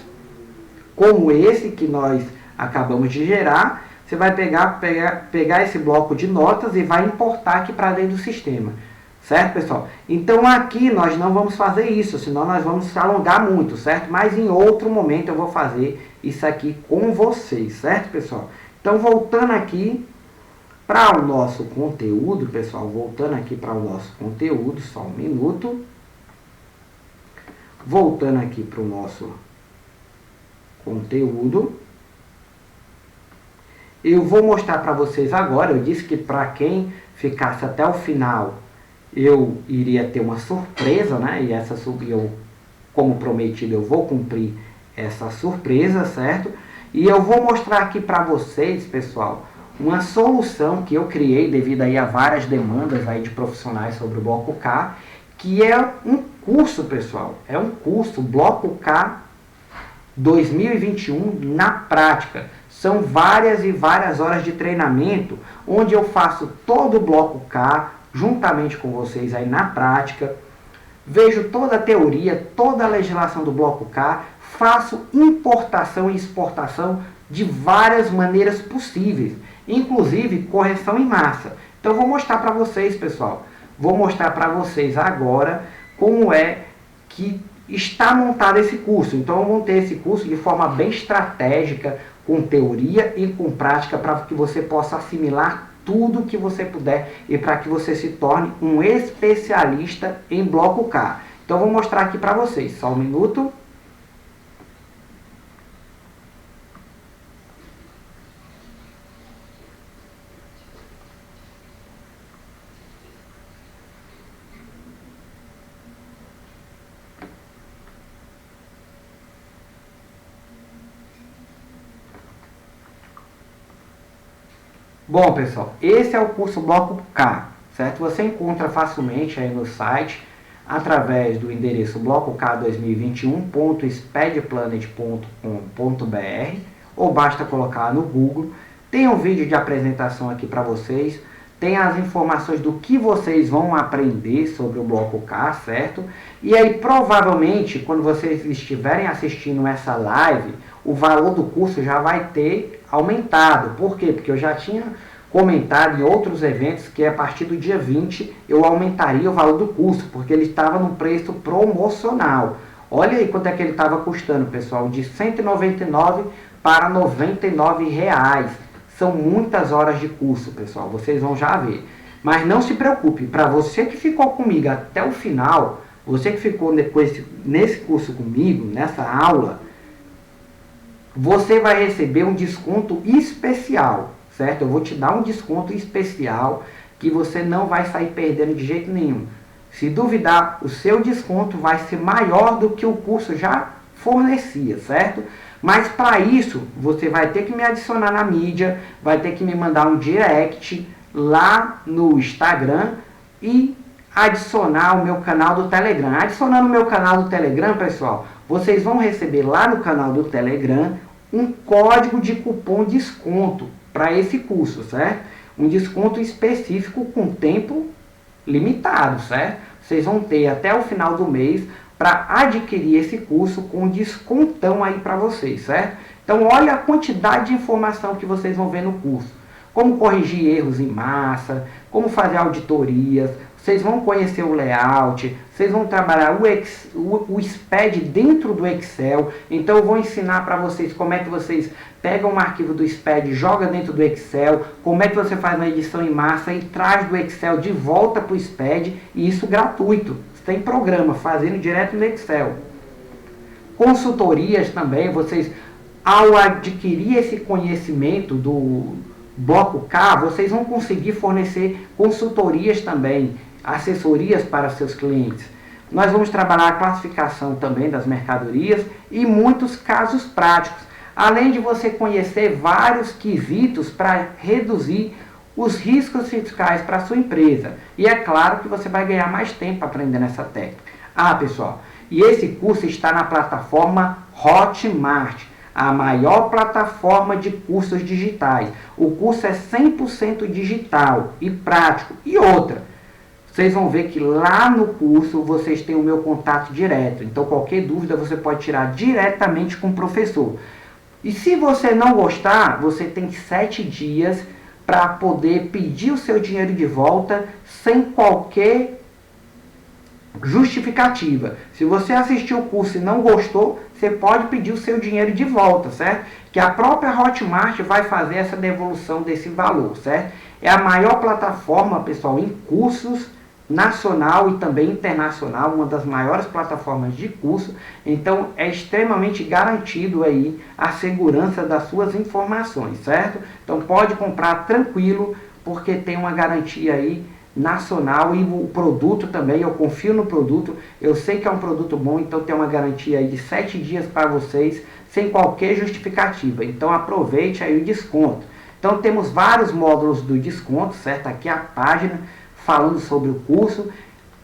Speaker 1: como esse que nós acabamos de gerar, você vai pegar esse bloco de notas e vai importar aqui para dentro do sistema. Certo, pessoal? Então aqui nós não vamos fazer isso, senão nós vamos se alongar muito, certo? Mas em outro momento eu vou fazer isso aqui com vocês, certo, pessoal? Então voltando aqui para o nosso conteúdo, pessoal, voltando aqui para o nosso conteúdo, só um minuto. Voltando aqui para o nosso conteúdo. Eu vou mostrar para vocês agora, eu disse que para quem ficasse até o final, eu iria ter uma surpresa, né? E essa eu, como prometido, eu vou cumprir essa surpresa, certo? E eu vou mostrar aqui para vocês, pessoal, uma solução que eu criei devido aí a várias demandas aí de profissionais sobre o Bloco K, que é um curso, pessoal. É um curso Bloco K 2021 na prática. São várias e várias horas de treinamento, onde eu faço todo o Bloco K, juntamente com vocês aí na prática, vejo toda a teoria, toda a legislação do Bloco K, faço importação e exportação de várias maneiras possíveis, inclusive correção em massa. Então eu vou mostrar para vocês, pessoal, vou mostrar para vocês agora como é que está montado esse curso. Então eu montei esse curso de forma bem estratégica, com teoria e com prática, para que você possa assimilar tudo que você puder e para que você se torne um especialista em Bloco K. Então eu vou mostrar aqui para vocês, só um minuto. Bom, pessoal, esse é o curso Bloco K, certo? Você encontra facilmente aí no site, através do endereço blocok2021.speedplanet.com.br, ou basta colocar no Google. Tem um vídeo de apresentação aqui para vocês, tem as informações do que vocês vão aprender sobre o Bloco K, certo? E aí, provavelmente, quando vocês estiverem assistindo essa live, o valor do curso já vai ter aumentado. Por quê? Porque eu já tinha comentado em outros eventos que a partir do dia 20 eu aumentaria o valor do curso, porque ele estava no preço promocional. Olha aí quanto é que ele estava custando, pessoal, de R$ 199 para R$ 99 reais. São muitas horas de curso, pessoal, vocês vão já ver. Mas não se preocupe, para você que ficou comigo até o final, você que ficou nesse curso comigo, nessa aula, você vai receber um desconto especial, certo? Eu vou te dar um desconto especial que você não vai sair perdendo de jeito nenhum. Se duvidar, o seu desconto vai ser maior do que o curso já fornecia, certo? Mas para isso, você vai ter que me adicionar na mídia, vai ter que me mandar um direct lá no Instagram e adicionar o meu canal do Telegram. Adicionando o meu canal do Telegram, pessoal, vocês vão receber lá no canal do Telegram um código de cupom desconto para esse curso, certo? Um desconto específico com tempo limitado, certo? Vocês vão ter até o final do mês para adquirir esse curso com descontão aí para vocês, certo? Então olha a quantidade de informação que vocês vão ver no curso. Como corrigir erros em massa, como fazer auditorias, vocês vão conhecer o layout, vocês vão trabalhar o SPED dentro do Excel. Então eu vou ensinar para vocês como é que vocês pegam um arquivo do SPED, joga dentro do Excel, como é que você faz uma edição em massa e traz do Excel de volta para o SPED, e isso gratuito. Você tem programa fazendo direto no Excel. Consultorias também, vocês ao adquirir esse conhecimento do Bloco K, vocês vão conseguir fornecer consultorias também, assessorias para seus clientes. Nós vamos trabalhar a classificação também das mercadorias e muitos casos práticos, além de você conhecer vários quesitos para reduzir os riscos fiscais para a sua empresa. E é claro que você vai ganhar mais tempo aprendendo essa técnica. Ah, pessoal, e esse curso está na plataforma Hotmart, a maior plataforma de cursos digitais. O curso é 100% digital e prático. E outra, vocês vão ver que lá no curso vocês têm o meu contato direto. Então qualquer dúvida você pode tirar diretamente com o professor. E se você não gostar, você tem 7 dias para poder pedir o seu dinheiro de volta sem qualquer justificativa. Se você assistiu o curso e não gostou, você pode pedir o seu dinheiro de volta, certo? Que a própria Hotmart vai fazer essa devolução desse valor, certo? É a maior plataforma, pessoal, em cursos nacional e também internacional, uma das maiores plataformas de curso, então é extremamente garantido aí a segurança das suas informações, certo? Então pode comprar tranquilo, porque tem uma garantia aí nacional e o produto também, eu confio no produto, eu sei que é um produto bom, então tem uma garantia aí de 7 dias para vocês, sem qualquer justificativa, então aproveite aí o desconto. Então temos vários módulos do desconto, certo? Aqui a página falando sobre o curso,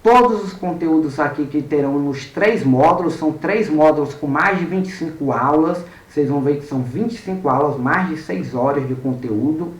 Speaker 1: todos os conteúdos aqui que terão nos 3 módulos, são 3 módulos com mais de 25 aulas, vocês vão ver que são 25 aulas, mais de 6 horas de conteúdo,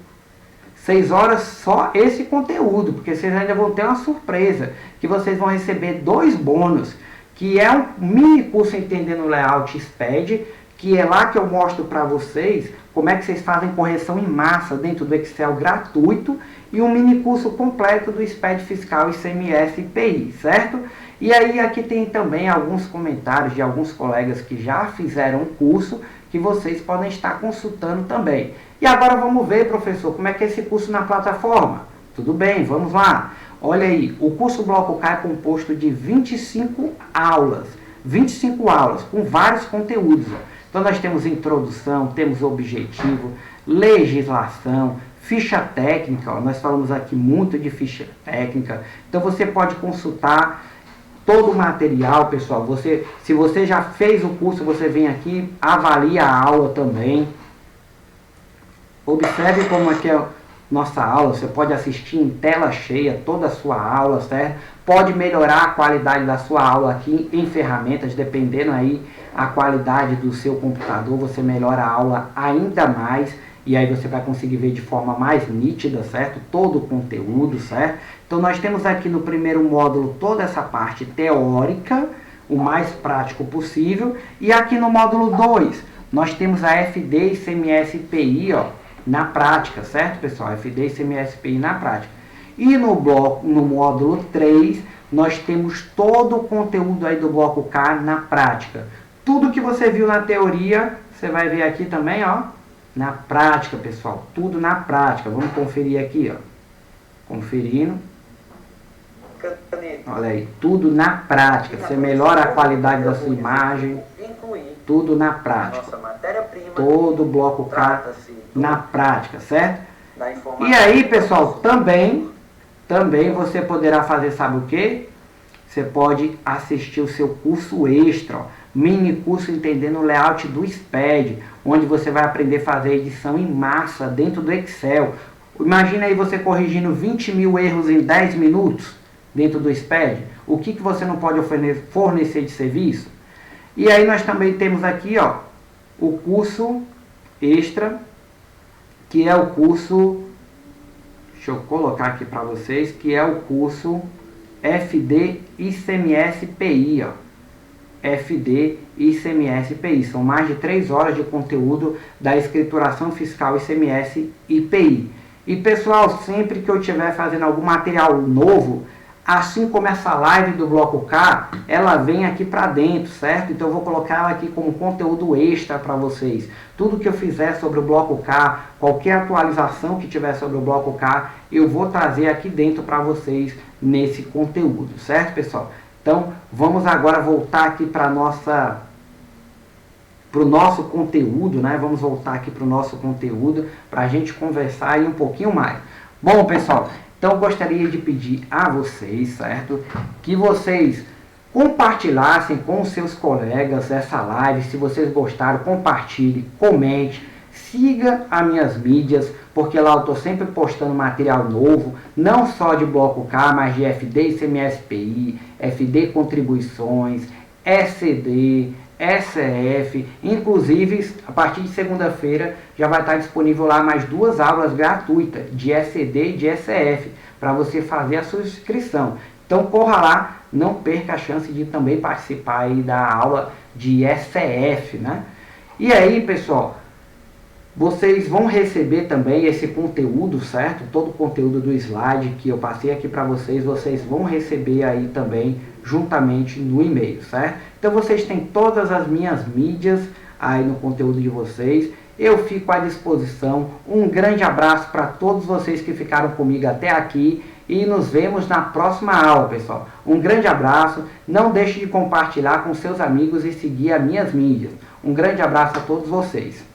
Speaker 1: 6 horas só esse conteúdo, porque vocês ainda vão ter uma surpresa, que vocês vão receber 2 bônus, que é um mini curso Entendendo Layout SPED, que é lá que eu mostro para vocês como é que vocês fazem correção em massa dentro do Excel gratuito, e um mini curso completo do SPED Fiscal, ICMS e IPI, certo? E aí aqui tem também alguns comentários de alguns colegas que já fizeram o curso, que vocês podem estar consultando também. E agora vamos ver, professor, como é que é esse curso na plataforma? Tudo bem, vamos lá. Olha aí, o curso Bloco K é composto de 25 aulas. 25 aulas, com vários conteúdos. Então nós temos introdução, temos objetivo, legislação, ficha técnica, ó, nós falamos aqui muito de ficha técnica. Então você pode consultar todo o material, pessoal. Se você já fez o curso, você vem aqui, avalia a aula também. Observe como é que é nossa aula, você pode assistir em tela cheia toda a sua aula, certo? Pode melhorar a qualidade da sua aula aqui em ferramentas, dependendo aí a qualidade do seu computador, você melhora a aula ainda mais, e aí você vai conseguir ver de forma mais nítida, certo? Todo o conteúdo, certo? Então nós temos aqui no primeiro módulo toda essa parte teórica, o mais prático possível, e aqui no módulo 2, nós temos a FD, ICMS e IPI, ó, na prática, certo, pessoal? FD, ICMS e IPI na prática. E no módulo 3, nós temos todo o conteúdo aí do bloco K na prática. Tudo que você viu na teoria, você vai ver aqui também, ó, na prática, pessoal. Tudo na prática. Vamos conferir aqui, ó. Conferindo. Olha aí, tudo na prática. Você melhora a qualidade da sua imagem. Tudo na prática. Todo o bloco K na prática, certo? E aí, pessoal, também você poderá fazer, sabe o que? Você pode assistir o seu curso extra, ó, mini curso Entendendo o Layout do SPED, onde você vai aprender a fazer edição em massa dentro do Excel. Imagina aí você corrigindo 20 mil erros em 10 minutos dentro do SPED. O que você não pode fornecer de serviço? E aí nós também temos aqui, ó, o curso extra, que é o curso, deixa eu colocar aqui para vocês, que é o curso FD ICMS PI, ó. FD ICMS PI. São mais de 3 horas de conteúdo da escrituração fiscal ICMS e IPI. E pessoal, sempre que eu estiver fazendo algum material novo, assim como essa live do Bloco K, ela vem aqui para dentro, certo? Então eu vou colocar ela aqui como conteúdo extra para vocês. Tudo que eu fizer sobre o Bloco K, qualquer atualização que tiver sobre o Bloco K, eu vou trazer aqui dentro para vocês nesse conteúdo, certo, pessoal? Então vamos agora voltar aqui para o nosso conteúdo, né? Vamos voltar aqui para o nosso conteúdo para a gente conversar aí um pouquinho mais. Bom, pessoal, então eu gostaria de pedir a vocês, certo, que vocês compartilhassem com os seus colegas essa live. Se vocês gostaram, compartilhe, comente, siga as minhas mídias, porque lá eu estou sempre postando material novo, não só de Bloco K, mas de FD ICMS-PI, FD Contribuições, ECD, ECF, inclusive a partir de segunda-feira já vai estar disponível lá mais 2 aulas gratuitas de ECD e de ECF, para você fazer a sua inscrição. Então corra lá, não perca a chance de também participar aí da aula de ECF, né? E aí, pessoal, Vocês vão receber também esse conteúdo, certo? Todo o conteúdo do slide que eu passei aqui para vocês, vocês vão receber aí também juntamente no e-mail, certo? Então vocês têm todas as minhas mídias aí no conteúdo de vocês. Eu fico à disposição. Um grande abraço para todos vocês que ficaram comigo até aqui e nos vemos na próxima aula, pessoal. Um grande abraço. Não deixe de compartilhar com seus amigos e seguir as minhas mídias. Um grande abraço a todos vocês.